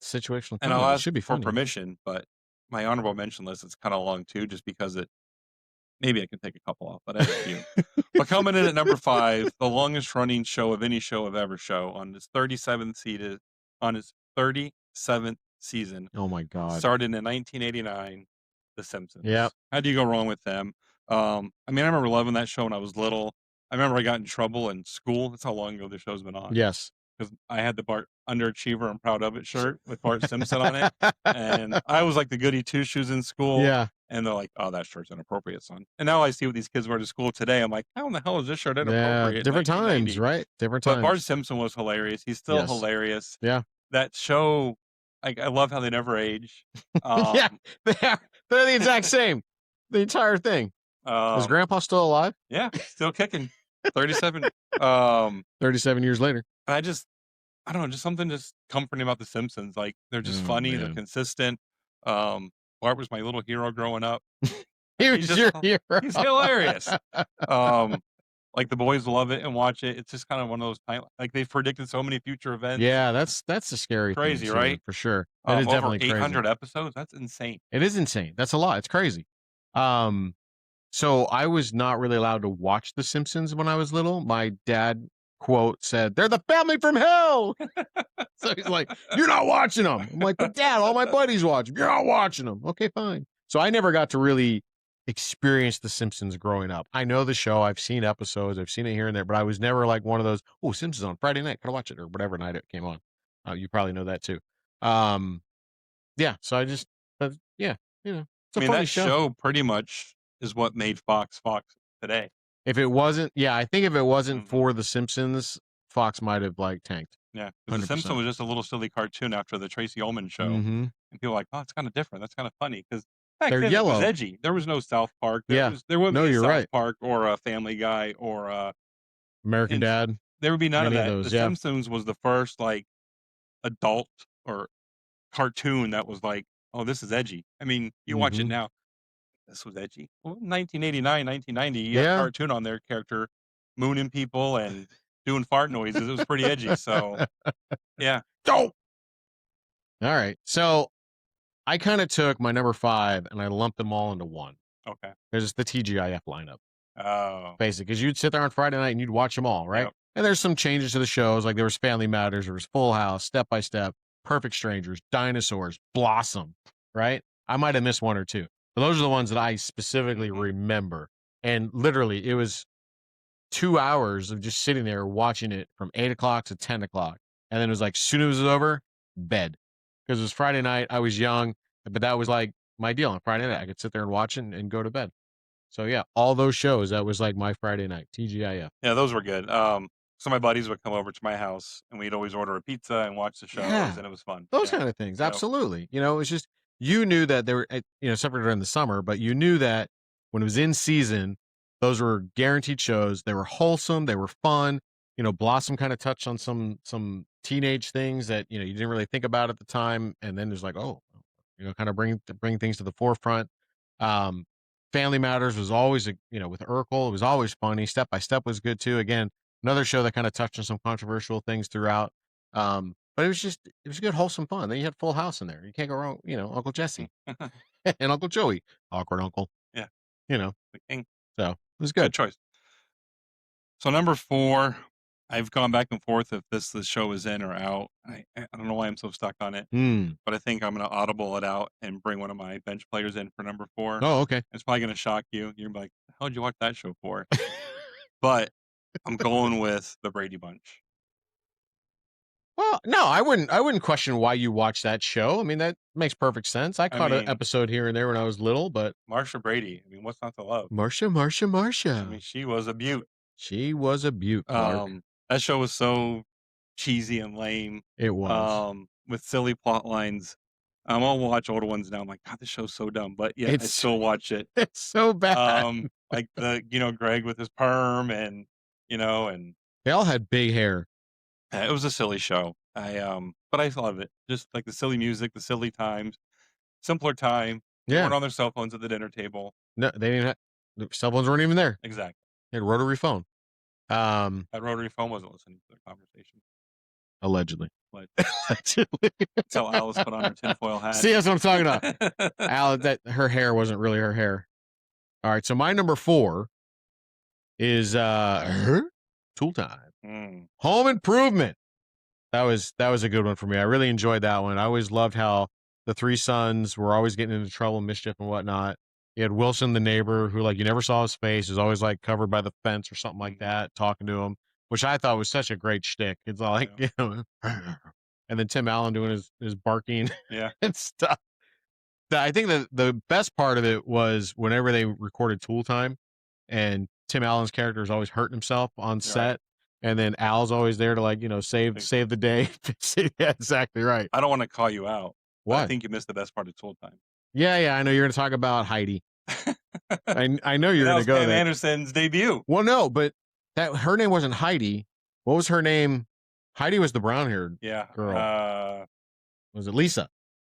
Situational. And I'll ask should be for funny. permission, but my honorable mention list is kind of long too, just because maybe I can take a couple off, but I have a few. But coming in at number 5, the longest running show of any show I've ever show on its 37th season. Oh my God. Started in 1989, The Simpsons. Yeah. How do you go wrong with them? I remember loving that show when I was little. I remember I got in trouble in school. That's how long ago the show's been on. Yes. because I had the Bart Underachiever I'm Proud of It shirt with Bart Simpson on it. And I was like the goody two-shoes in school. Yeah. And they're like, oh, that shirt's inappropriate, son. And now I see what these kids wear to school today. I'm like, how in the hell is this shirt inappropriate? Yeah, different times, right? Different times. But Bart Simpson was hilarious. He's still hilarious. Yeah. That show, I love how they never age. Yeah, they're the exact same. The entire thing. Is Grandpa still alive? Yeah, still kicking. 37. 37 years later. I don't know, just something just comforting about The Simpsons. Like, they're just funny. Man. They're consistent. Bart was my little hero growing up. He was your hero. He's hilarious. Like, the boys love it and watch it. It's just kind of one of those time, like, they've predicted so many future events. Yeah, that's a scary crazy, thing, right? For sure. It is over definitely 800 crazy. episodes. That's insane. It is insane. That's a lot. It's crazy. So I was not really allowed to watch The Simpsons when I was little. My dad, quote, said, "They're the family from hell." So he's like, "You're not watching them." I'm like, "But Dad, all my buddies watch them." "You're not watching them." "Okay, fine." So I never got to really experience The Simpsons growing up. I know the show. I've seen episodes. I've seen it here and there, but I was never like one of those, "Oh, Simpsons on Friday night. Gotta watch it," or whatever night it came on. You probably know that too. Yeah. So I just, yeah, it's a funny that show pretty much is what made Fox today. If it wasn't, I think if it wasn't for The Simpsons, Fox might have like tanked. Yeah, because The Simpsons was just a little silly cartoon after the Tracy Ullman show, and people were like, "Oh, it's kind of different. That's kind of funny." Because back then it was edgy. There was no South Park. There wouldn't be a South Park or a Family Guy or American Dad. There would be none of that. Those, The Simpsons was the first like adult or cartoon that was like, "Oh, this is edgy." I mean, you watch it now. This was edgy. Well, 1989, 1990, you had a cartoon on their character mooning people and doing fart noises. It was pretty edgy. So, yeah. All right. So I kind of took my number 5 and I lumped them all into one. Okay. There's the TGIF lineup. Oh. Basically, because you'd sit there on Friday night and you'd watch them all, right? Yep. And there's some changes to the shows. Like there was Family Matters, there was Full House, Step by Step, Perfect Strangers, Dinosaurs, Blossom, right? I might have missed one or two. But those are the ones that I specifically remember. And literally, it was 2 hours of just sitting there watching it from 8 o'clock to 10 o'clock. And then it was like, as soon as it was over, bed. Because it was Friday night. I was young, but that was like my deal on Friday night. I could sit there and watch it and go to bed. So, yeah, all those shows, that was like my Friday night, TGIF. Yeah, those were good. Some of my buddies would come over to my house, and we'd always order a pizza and watch the shows, and it was fun. Those kind of things, absolutely. It was just, you knew that they were, separate during the summer, but you knew that when it was in season, those were guaranteed shows. They were wholesome. They were fun. Blossom kind of touched on some teenage things that, you didn't really think about at the time. And then there's like, kind of bring things to the forefront. Family Matters was always, with Urkel, it was always funny. Step by Step was good too. Again, another show that kind of touched on some controversial things throughout. But it was good, wholesome fun. Then you had Full House in there. You can't go wrong. Uncle Jesse and Uncle Joey, awkward uncle. Yeah. The king. So it was good. Good choice. So number 4, I've gone back and forth if this show is in or out. I don't know why I'm so stuck on it, but I think I'm going to audible it out and bring one of my bench players in for number 4. Oh, okay. It's probably going to shock you. You're like, how did you watch that show for? But I'm going with the Brady Bunch. Well, no, I wouldn't question why you watch that show. I mean, that makes perfect sense. I caught an episode here and there when I was little, but Marsha Brady. I mean, what's not to love? Marsha. I mean, she was a beaut. She was a beaut, Clark. That show was so cheesy and lame. It was. With silly plot lines. I'll watch older ones now. I'm like, God, this show's so dumb. But yeah, I still watch it. It's so bad. Like Greg with his perm and they all had big hair. It was a silly show. But I love it. Just like the silly music, the silly times, simpler time. They weren't on their cell phones at the dinner table. No, they didn't have, the cell phones weren't even there. Exactly. They had a rotary phone. That rotary phone wasn't listening to their conversation. Allegedly. Allegedly. Until Alice put on her tinfoil hat. See, that's what I'm talking about. Alice, that her hair wasn't really her hair. All right, so my number 4 is Tool Time. Home Improvement. That was a good one for me. I really enjoyed that one. I always loved how the 3 sons were always getting into trouble, mischief, and whatnot. You had Wilson, the neighbor, who like you never saw his face, was always like covered by the fence or something like that, talking to him. which I thought was such a great shtick. It's all like, and then Tim Allen doing his barking Yeah. and stuff. I think that the best part of it was whenever they recorded Tool Time, and Tim Allen's character is always hurting himself on set, Right. and then Al's always there to like save the day. Yeah, exactly right. I don't want to call you out, but I What? think you missed the best part of Tool Time. Yeah, I know you're going to talk about Heidi. I know you're that going to was go Pam there. Anderson's debut. Well, no, but her name wasn't Heidi. What was her name? Heidi was the brown-haired girl. Was it Lisa?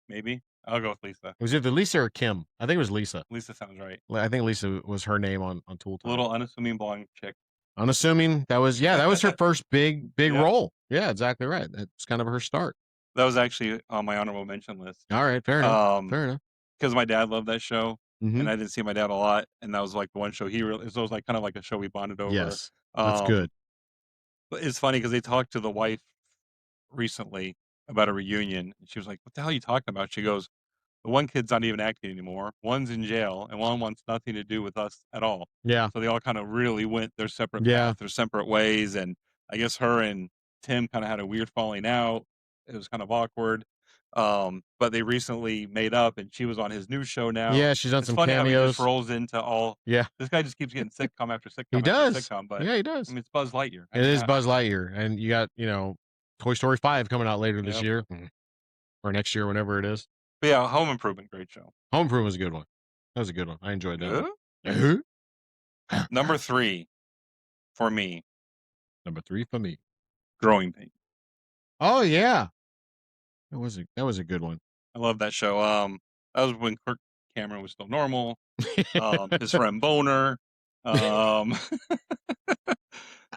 Maybe. I'll go with Lisa. Was it Lisa or Kim? I think it was Lisa. Lisa sounds right. I think Lisa was her name on Tool Time. Little unassuming blonde chick. Unassuming. That was her first big role. Yeah, exactly right. That's kind of her start. That was actually on my honorable mention list. All right, fair enough. Fair enough. Because my dad loved that show, Mm-hmm. and I didn't see my dad a lot, and that was like the one show he really. So it was like kind of like a show we bonded over. Yes, that's good. But it's funny because they talked to the wife recently about a reunion, and she was like, "What the hell are you talking about?" She goes, "The one kid's not even acting anymore. One's in jail, and one wants nothing to do with us at all." Yeah. So they all kind of really went their separate paths, their separate ways, and I guess her and Tim kind of had a weird falling out. It was kind of awkward. But they recently made up, and she was on his new show now. Yeah, she's done some funny cameos. How he just rolls into all. Yeah, this guy just keeps getting sitcom after sitcom. He does. Sitcom, but yeah, he does. I mean, it's Buzz Lightyear. It is Buzz Lightyear, and you got Toy Story 5 coming out later this year or next year, whenever it is. But yeah, Home Improvement, great show. Home Improvement was a good one. That was a good one. I enjoyed that. One. Number 3 for me. Number 3 for me. Growing Pains. Oh yeah, that was a good one. I love that show. That was when Kirk Cameron was still normal. His friend Boner.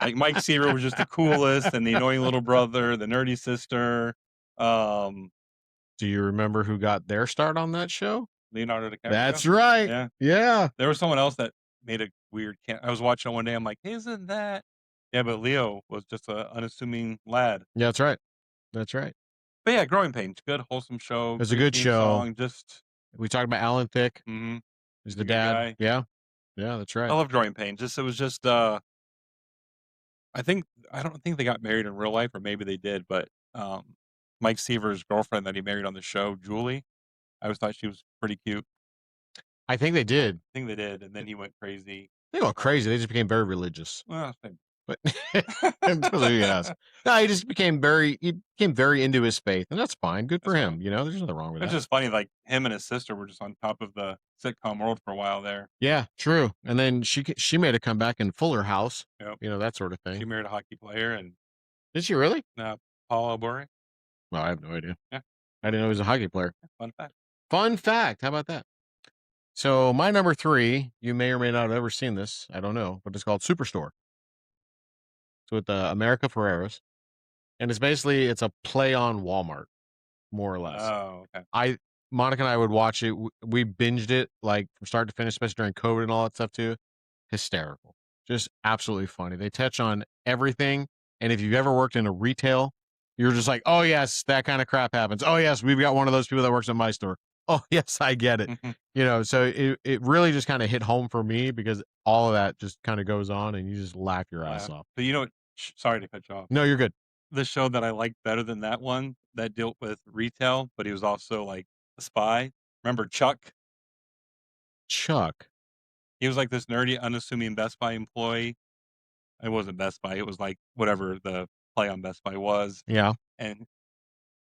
Like Mike Seaver was just the coolest, and the annoying little brother, the nerdy sister. Do you remember who got their start on that show? Leonardo DiCaprio. That's right. Yeah. There was someone else that made a weird. I was watching it one day. I'm like, hey, isn't that? Yeah, but Leo was just an unassuming lad. Yeah, that's right. That's right. But yeah, Growing Pains, good wholesome show. It's a good show. Song, we talked about Alan Thicke. Mm-hmm. He's the dad. Guy. Yeah, that's right. I love Growing Pains. It was just. I don't think they got married in real life, or maybe they did. But Mike Seaver's girlfriend that he married on the show, Julie, I always thought she was pretty cute. I think they did. And then he went crazy. They went crazy. They just became very religious. Well, same. But yes. No, he just became very into his faith, and that's fine. Good for him. There's nothing wrong with that. It's just funny, like him and his sister were just on top of the sitcom world for a while there. Yeah, true. And then she made a comeback in Fuller House. Yep. That sort of thing. She married a hockey player, and did she really? Paul Obore. Well, I have no idea. Yeah, I didn't know he was a hockey player. Fun fact. Fun fact. How about that? So my number 3, you may or may not have ever seen this. I don't know, but it's called Superstore. So with America Ferreras, and it's a play on Walmart, more or less. Oh, okay. Monica and I would watch it. We binged it like from start to finish, especially during COVID and all that stuff too. Hysterical, just absolutely funny. They touch on everything, and if you've ever worked in a retail, you're just like, oh yes, that kind of crap happens. Oh yes, we've got one of those people that works at my store. Oh yes, I get it. So it really just kind of hit home for me because all of that just kind of goes on, and you just laugh your ass off. But sorry to cut you off. No, you're good. The show that I liked better than that one that dealt with retail, but he was also like a spy. Remember Chuck? Chuck. He was like this nerdy, unassuming Best Buy employee. It wasn't Best Buy. It was like whatever the play on Best Buy was. Yeah. And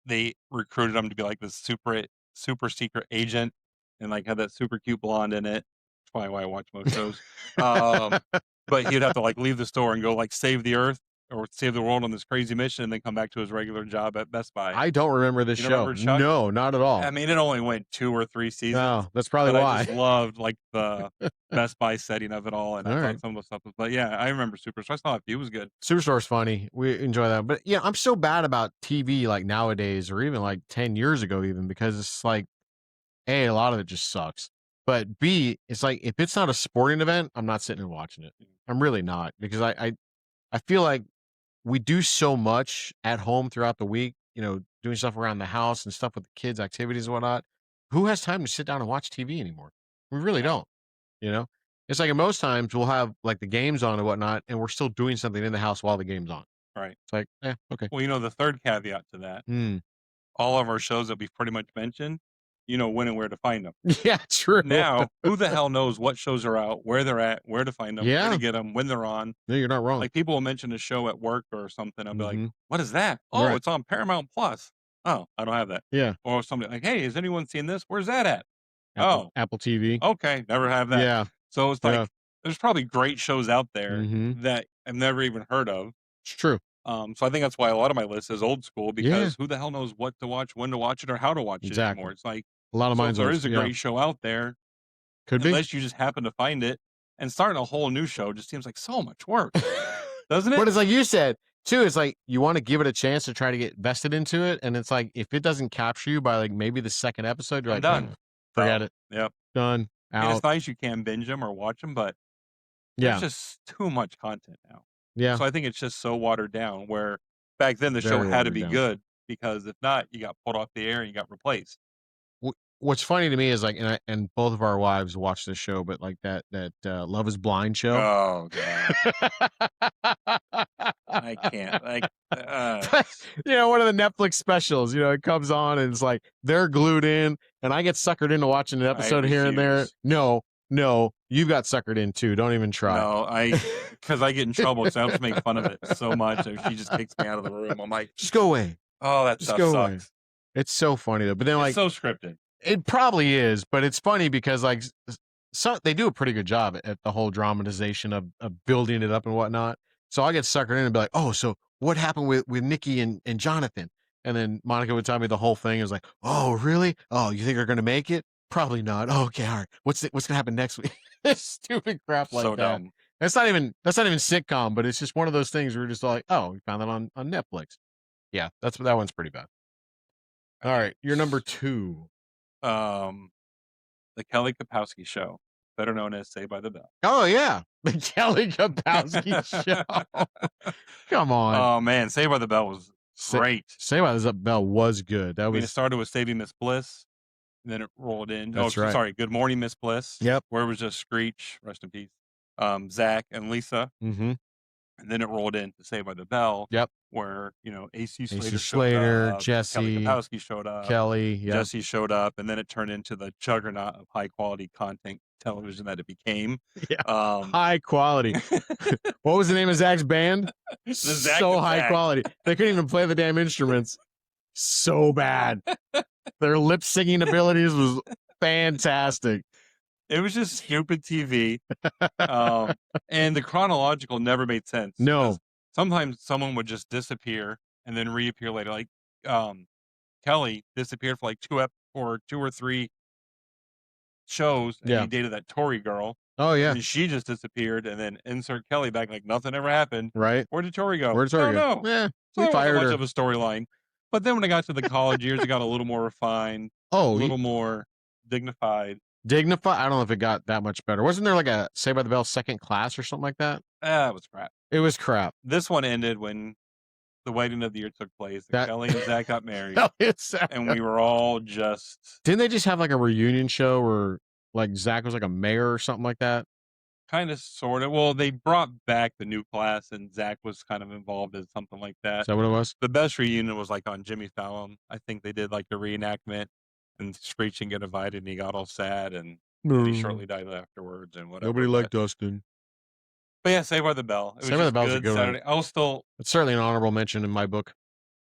they recruited him to be like this super secret agent, and like had that super cute blonde in it. That's probably why I watch most shows. But he'd have to like leave the store and go like save the earth or save the world on this crazy mission, and then come back to his regular job at Best Buy. I don't remember this show. Remember no, not at all. I mean, it only went 2 or 3 seasons. No, that's probably why. I just loved like the Best Buy setting of it all, and I thought some of the stuff was. But yeah, I remember Superstore. I thought it was good. Superstore's funny. We enjoy that. But yeah, I'm so bad about TV like nowadays, or even like 10 years ago, even because it's like, A, a lot of it just sucks. But B, it's like if it's not a sporting event, I'm not sitting and watching it. I'm really not, because I feel like we do so much at home throughout the week, doing stuff around the house and stuff with the kids, activities and whatnot. Who has time to sit down and watch TV anymore? We really don't, It's like, most times we'll have like the games on and whatnot, and we're still doing something in the house while the game's on. Right. It's like, okay. Well, the third caveat to that, all of our shows that we've pretty much mentioned, when and where to find them. Yeah, true. Now, who the hell knows what shows are out, where they're at, where to find them, where to get them, when they're on. No, you're not wrong. Like, people will mention a show at work or something. I'll be like, what is that? Oh, Right. it's on Paramount Plus. Oh, I don't have that. Yeah. Or somebody like, hey, has anyone seen this? Where's that at? Apple TV. Okay, never have that. Yeah. So it's like, there's probably great shows out there that I've never even heard of. It's true. So I think that's why a lot of my list is old school, because who the hell knows what to watch, when to watch it, or how to watch it anymore. It's like, a lot of mine. If there is a great show out there, unless you just happen to find it, and starting a whole new show just seems like so much work, doesn't it? But it's like you said too. It's like you want to give it a chance to try to get vested into it, and it's like if it doesn't capture you by like maybe the second episode, you're like, done. Forget it. Yep. Done. Out. And it's nice you can binge them or watch them, but there's just too much content now. Yeah. So I think it's just so watered down, where back then the show had to be good, because if not, you got pulled off the air and you got replaced. What's funny to me is like, and both of our wives watch this show, but like that Love Is Blind show. Oh god. I can't. Like, one of the Netflix specials, it comes on and it's like they're glued in, and I get suckered into watching an episode here and there. No, you got suckered in too. Don't even try. No, because I get in trouble because I have to make fun of it so much. So she just kicks me out of the room. I'm like, just go away. Oh, that stuff sucks. Away. It's so funny though. But then it's so scripted. It probably is, but it's funny because like they do a pretty good job at the whole dramatization of building it up and whatnot. So I get suckered in and be like, oh, so what happened with Nikki and Jonathan? And then Monica would tell me the whole thing. It was like, oh, really? Oh, you think they're going to make it? Probably not. Oh, okay, all right. What's going to happen next week? Stupid crap like so that. Dumb. That's not even sitcom, but it's just one of those things where you're just like, oh, we found that on Netflix. Yeah, that one's pretty bad. All right, you're number 2. The Kelly Kapowski Show, better known as Saved by the Bell. Oh yeah, the Kelly Kapowski Show. Come on. Oh man, Saved by the Bell was great. Saved by the Bell was good. It started with Saving Miss Bliss, and then it rolled in. That's right. Sorry, Good Morning Miss Bliss. Yep. Where it was just Screech, rest in peace, Zach and Lisa. Mm-hmm. And then it rolled into Saved by the Bell. Yep. Where AC Slater showed up, Jesse, Kelly Kapowski showed up, Kelly, Jesse showed up, and then it turned into the juggernaut of high quality content television that it became. Yeah. High quality. What was the name of Zach's band? So high quality. They couldn't even play the damn instruments. So bad. Their lip singing abilities was fantastic. It was just stupid TV. And the chronological never made sense. No. Sometimes someone would just disappear and then reappear later. Like Kelly disappeared for like 2 or 3 shows, and he dated that Tory girl. Oh yeah. And she just disappeared, and then insert Kelly back like nothing ever happened. Right. Where did Tory go? Where did Tory go? Yeah. We fired her. Much of a storyline. But then when I got to the college years, it got a little more refined. Oh, a little more dignified. I don't know if it got that much better. Wasn't there like a Saved by the Bell second class or something like that? It was crap. It was crap. This one ended when the wedding of the year took place. Kelly and Zach got married. And we were all just... Didn't they just have like a reunion show where like Zach was like a mayor or something like that? Kind of, sort of. Well, they brought back the new class, and Zach was kind of involved in something like that. Is that what it was? The best reunion was like on Jimmy Fallon. I think they did like the reenactment, and Screech didn't get invited, and he got all sad, and he shortly died afterwards, and whatever. Nobody liked Dustin. But yeah, Saved by the Bell. Saved by the Bell's a good Saturday. one. It's certainly an honorable mention in my book.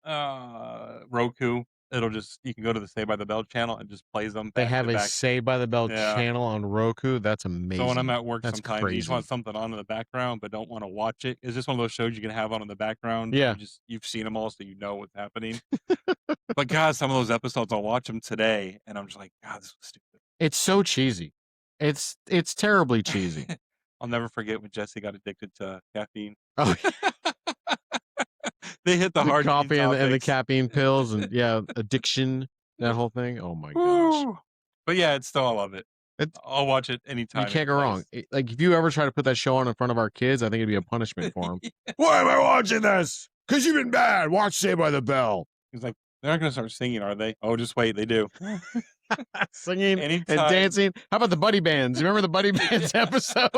Roku. You can go to the Saved by the Bell channel and just plays them. They have a Saved by the Bell channel on Roku. That's amazing. So when I'm at work, sometimes you just want something on in the background, but don't want to watch it. It's just one of those shows you can have on in the background. Yeah. You've seen them all, so you know what's happening. But God, some of those episodes, I'll watch them today, and I'm just like, God, this was stupid. It's so cheesy. It's terribly cheesy. I'll never forget when Jesse got addicted to caffeine. Oh, they hit the hard coffee and the caffeine pills and addiction, that whole thing. Oh my gosh! But yeah, I love it. I'll watch it anytime. You can't go wrong. Like if you ever try to put that show on in front of our kids, I think it'd be a punishment for them. Why am I watching this? Because you've been bad. Watch Saved by the Bell. He's like, they're not going to start singing, are they? Oh, just wait, they do. Singing and dancing. How about the Buddy Bands? You remember the Buddy Bands episode?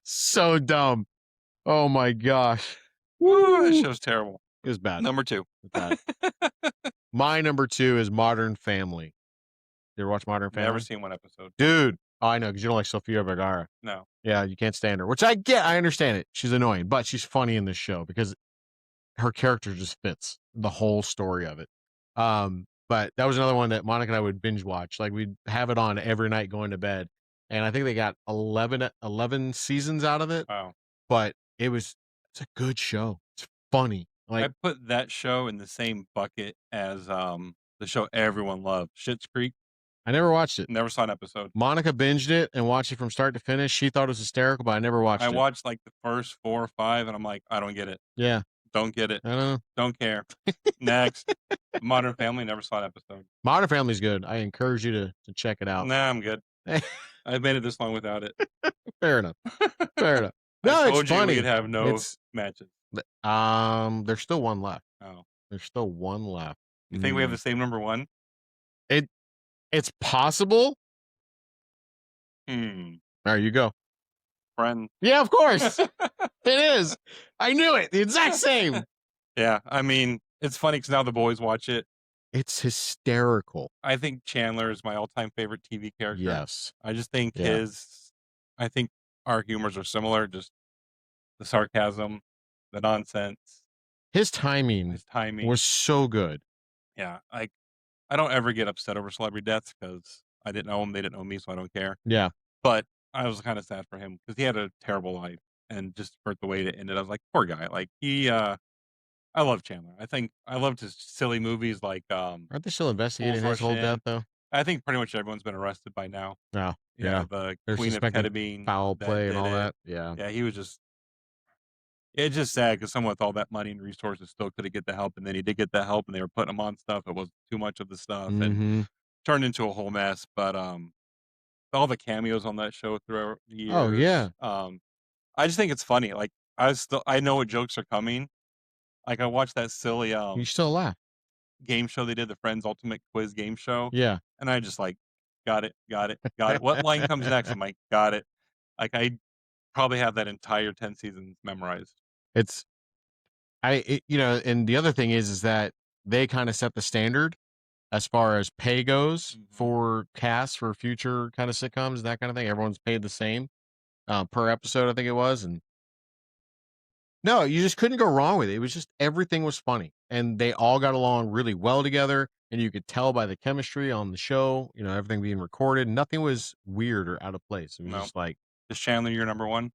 So dumb. Oh my gosh. Woo, that show's terrible. It was bad. Number 2. Bad. My number 2 is Modern Family. You ever watch Modern Family? Never seen one episode. Dude. Oh, I know, because you don't like Sofia Vergara. No. Yeah, you can't stand her, which I get. I understand it. She's annoying, but she's funny in this show because her character just fits the whole story of it. But that was another one that Monica and I would binge watch. Like, we'd have it on every night going to bed. And I think they got 11 seasons out of it. Wow. But it's a good show. It's funny. Like, I put that show in the same bucket as the show everyone loved, Schitt's Creek. I never watched it. Never saw an episode. Monica binged it and watched it from start to finish. She thought it was hysterical, but I never watched it. I watched like the first 4 or 5, and I'm like, I don't get it. Yeah. Don't get it. I don't know. Don't care. Next. Modern Family, never saw an episode. Modern Family's good. I encourage you to check it out. Nah, I'm good. I've made it this long without it. Fair enough. Fair enough. No, I told you we'd have no matches. There's still one left. Oh. There's still one left. You think we have the same number 1? It's possible. All right, you go. Friends. Yeah, of course. It is. I knew it. The exact same. Yeah, I mean, it's funny because now the boys watch it. It's hysterical. I think Chandler is my all-time favorite TV character. Yes. I just think I think our humors are similar, just the sarcasm, the nonsense. His timing was so good. Yeah, I don't ever get upset over celebrity deaths because I didn't know him, they didn't know me, so I don't care. Yeah. But I was kind of sad for him because he had a terrible life, and just for the way it ended, I was like, poor guy. Like, I love Chandler. I loved his silly movies like Aren't they still investigating his whole death though? I think pretty much everyone's been arrested by now. No. Yeah, the They're Queen of Ketamine, foul play and all that. Yeah. Yeah, he was just. It's just sad because someone with all that money and resources still could have get the help, and then he did get the help, and they were putting him on stuff. It was too much of the stuff, and turned into a whole mess. But all the cameos on that show throughout the years. Oh yeah. I just think it's funny. Like I know what jokes are coming. Like I watched that silly you still laugh. Game show they did, the Friends Ultimate Quiz game show. Yeah. And I just like got it. What line comes next? I'm like, got it. Like I probably have that entire 10 seasons memorized. And the other thing is that they kind of set the standard as far as pay goes for casts for future kind of sitcoms and that kind of thing. Everyone's paid the same per episode, I think it was. And no, you just couldn't go wrong with it. It was just everything was funny, and they all got along really well together. And you could tell by the chemistry on the show, everything being recorded. Nothing was weird or out of place. It was just like. Is Chandler your number 1?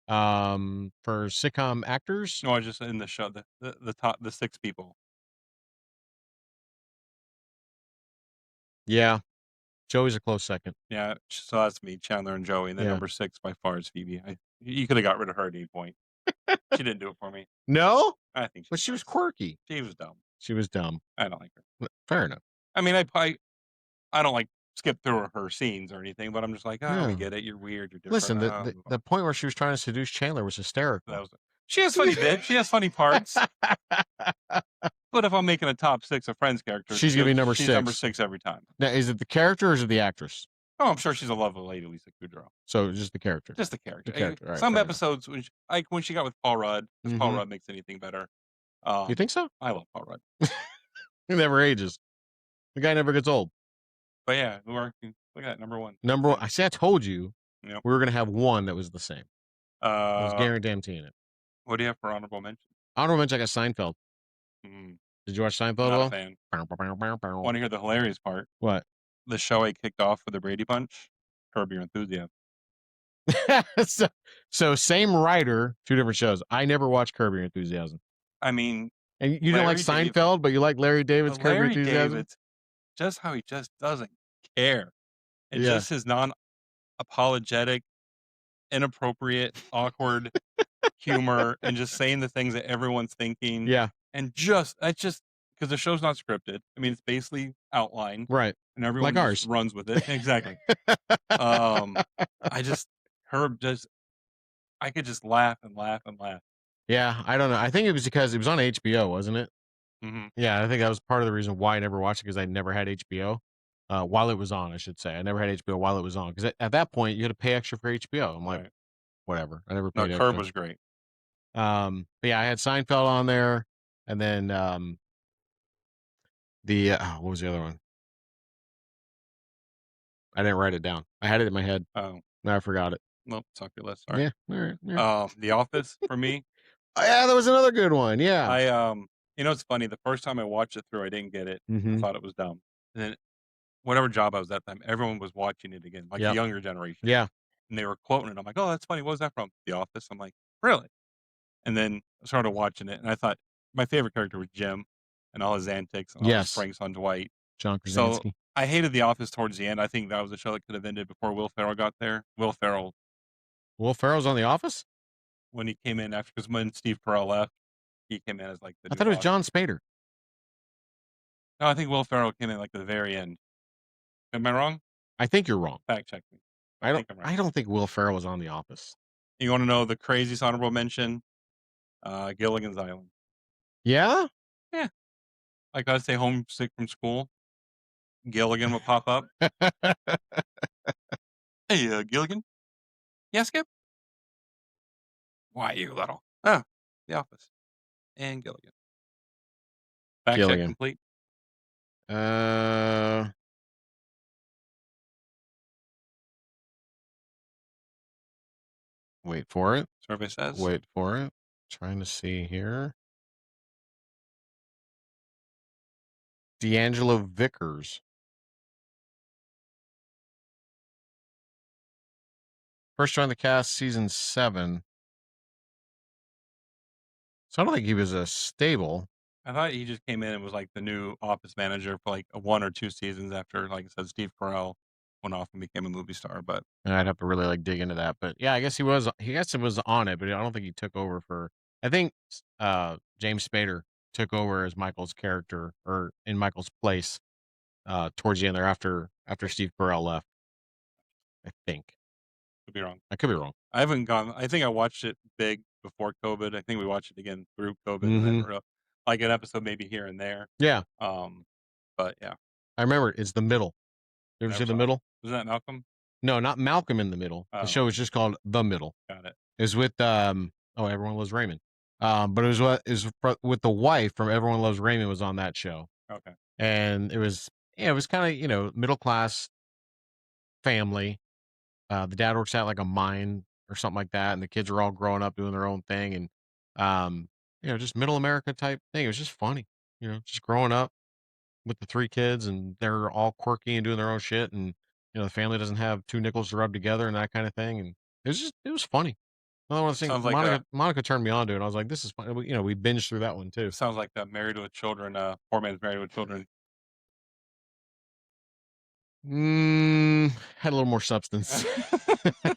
For sitcom actors? No, just in the show, the top, the 6 people. Yeah. Joey's a close second. Yeah, so that's me, Chandler and Joey. And then number 6 by far is Phoebe. You could have got rid of her at any point. She didn't do it for me. No? I think she was quirky. She was dumb. She was dumb. I don't like her. Fair enough. I mean, I don't like skip through her scenes or anything, but I'm just like, we get it. You're weird. You're different. Listen, the point where she was trying to seduce Chandler was hysterical. She has funny bits. She has funny parts. But if I'm making a top 6 of Friends characters, she's gonna be number 6. She's number 6 every time. Now, is it the character or is it the actress? Oh, I'm sure she's a lovely lady, Lisa Kudrow. So just the character. Just the character. Right, some episodes, when she got with Paul Rudd, because Paul Rudd makes anything better. You think so? I love Paul Rudd. He never ages. The guy never gets old. But yeah, look at that, number 1. Number 1. I told you we were gonna have one that was the same. I was guaranteeing it. What do you have for honorable mention? Honorable mention, I got Seinfeld. Did you watch Seinfeld? Not a fan. Want to hear the hilarious part? What? The show I kicked off with the Brady Bunch, Curb Your Enthusiasm. so same writer, 2 different shows. I never watched Curb Your Enthusiasm. I mean, and you don't like Seinfeld, but you like Larry David's Curb Your Enthusiasm? David's, just how he just doesn't care. And just his non-apologetic, inappropriate, awkward humor, and just saying the things that everyone's thinking. Yeah. And that's just because the show's not scripted. I mean, it's basically outlined. Right. And everyone like ours. runs with it. Exactly. Herb I could just laugh and laugh and laugh. Yeah, I don't know. I think it was because it was on HBO, wasn't it? Mm-hmm. Yeah, I think that was part of the reason why I never watched it, because I never had HBO while it was on, I should say. I never had HBO while it was on, because at that point, you had to pay extra for HBO. I'm like, Right. whatever. I never No, paid Curb extra. was great. But yeah, I had Seinfeld on there, and then what was the other one? I didn't write it down. I had it in my head. Oh, Now I forgot it. well, it's off your list. Sorry. Yeah. All right. Yeah. The Office for me. Oh, yeah, that was another good one. Yeah. It's funny. The first time I watched it through, I didn't get it. I Mm-hmm. thought it was dumb. And then whatever job I was at that time, everyone was watching it again, like the Yep. younger generation. Yeah. And they were quoting it. I'm like, oh, that's funny. What was that from? The Office. I'm like, really? And then I started watching it, and I thought my favorite character was Jim and all his antics and all his Yes. pranks on Dwight. John So Krasinski. I hated The Office towards the end. I think that was a show that could have ended before Will Ferrell got there. Will Ferrell's on The Office? when he came in after, because when Steve Carell left, he came in as like the I new thought it was boss. John Spader. No, I think Will Ferrell came in like the very end. Am I wrong? I think you're wrong. Fact check me. I think I'm right. don't think Will Ferrell was on The Office. You want to know the craziest honorable mention? Gilligan's Island. Yeah? Yeah. Like I'd say homesick from school. Gilligan would pop up. Hey, Gilligan. Yeah, Skip. Why you little? Oh, The Office. And Gilligan. Fact check Gilligan. complete. Wait for it. Survey says. Wait for it. Trying to see here. D'Angelo Vickers. First joined the cast season 7. So I don't think he was a stable. I thought he just came in and was like the new office manager for like 1 or 2 seasons after, like I said, Steve Carell went off and became a movie star. But And I'd have to really like dig into that. But yeah, I guess he was. He guess it was on it, but I don't think he took over for. I think James Spader took over as Michael's character, or in Michael's place, towards the end there after Steve Carell left. I think. could be wrong. I could be wrong. I haven't gone. I think I watched it big before COVID. I think we watched it again through COVID, and then like an episode maybe here and there. Yeah. But yeah, I remember it's The Middle. You ever see The Middle? Wasn't that Malcolm? No, not Malcolm in the Middle. The show was just called The Middle. Got it. It was with Everyone Loves Raymond. But it was with the wife from Everyone Loves Raymond was on that show. Okay. And it was kind of, middle class family. The dad works at like a mine or something like that, and the kids are all growing up doing their own thing, and just middle America type thing. It was just funny, just growing up with the 3 kids, and they're all quirky and doing their own shit, and the family doesn't have 2 nickels to rub together and that kind of thing, and it was funny. Another one of those things. Monica turned me on to it. And I was like, this is fun. We binged through that one too. Sounds like Married with Children. Poor Man's Married with Children. Had a little more substance.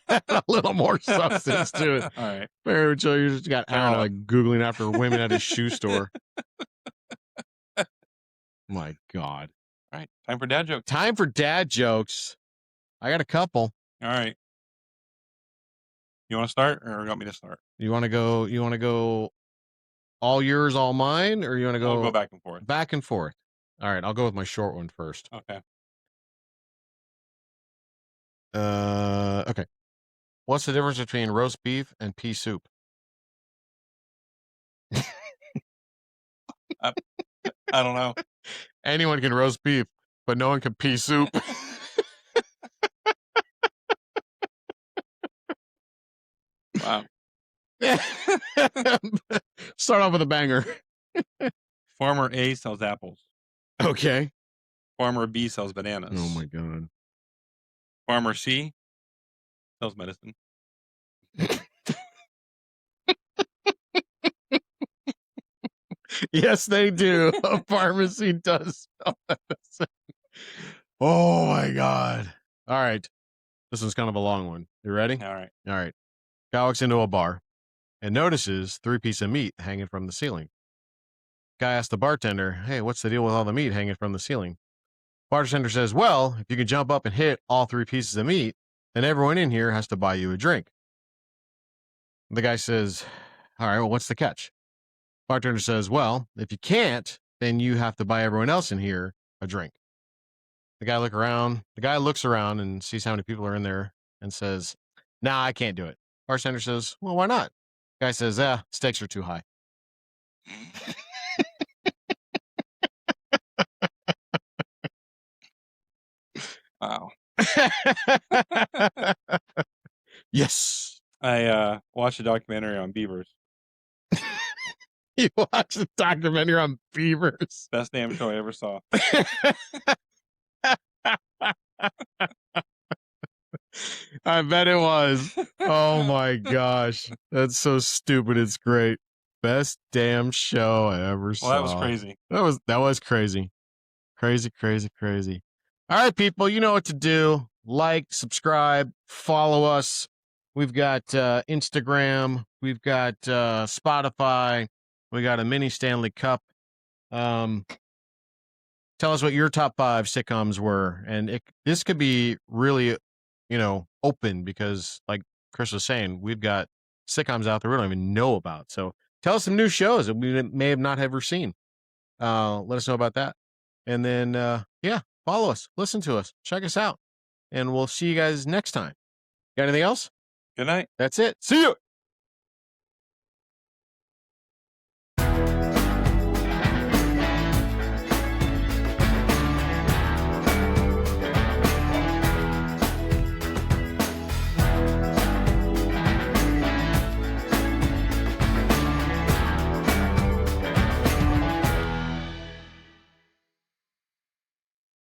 A little more substance to it. All right. Married with Children, you just got Al like Googling after women at his shoe store. My God. All right. Time for dad jokes. Time for dad jokes. I got a couple. All right. You want to start, or you want me to start? You want to go all yours, all mine, or you want to go? We'll go back and forth. Back and forth. All right. I'll go with my short one first. Okay. Okay. What's the difference between roast beef and pea soup? I don't know. Anyone can roast beef, but no one can pea soup. Wow. Start off with a banger. Farmer A sells apples. Okay. Farmer B sells bananas. Oh my God. Farmer C sells medicine. Yes, they do. A pharmacy does sell medicine. Oh my God. All right. This one's kind of a long one. You ready? All right. All right. Guy walks into a bar and notices 3 pieces of meat hanging from the ceiling. Guy asks the bartender, hey, what's the deal with all the meat hanging from the ceiling? Bartender says, well, if you can jump up and hit all 3 pieces of meat, then everyone in here has to buy you a drink. The guy says, all right, well, what's the catch? Bartender says, well, if you can't, then you have to buy everyone else in here a drink. The guy looks around and sees how many people are in there and says, nah, I can't do it. Bartender says, well, why not? Guy says, stakes are too high. Wow. Yes. I watched a documentary on beavers. You watched a documentary on beavers? Best damn show I ever saw. I bet it was. Oh my gosh. That's so stupid. It's great. Best damn show I ever saw. Well, that was crazy. That was crazy. Crazy, crazy, crazy. All right, people, you know what to do. Like, subscribe, follow us. We've got Instagram. We've got Spotify. We got a mini Stanley Cup. Tell us what your top 5 sitcoms were. And this could be really, open because, like Chris was saying, we've got sitcoms out there we don't even know about. So tell us some new shows that we may have not ever seen. Let us know about that. And then, follow us, listen to us, check us out. And we'll see you guys next time. Got anything else? Good night. That's it. See you.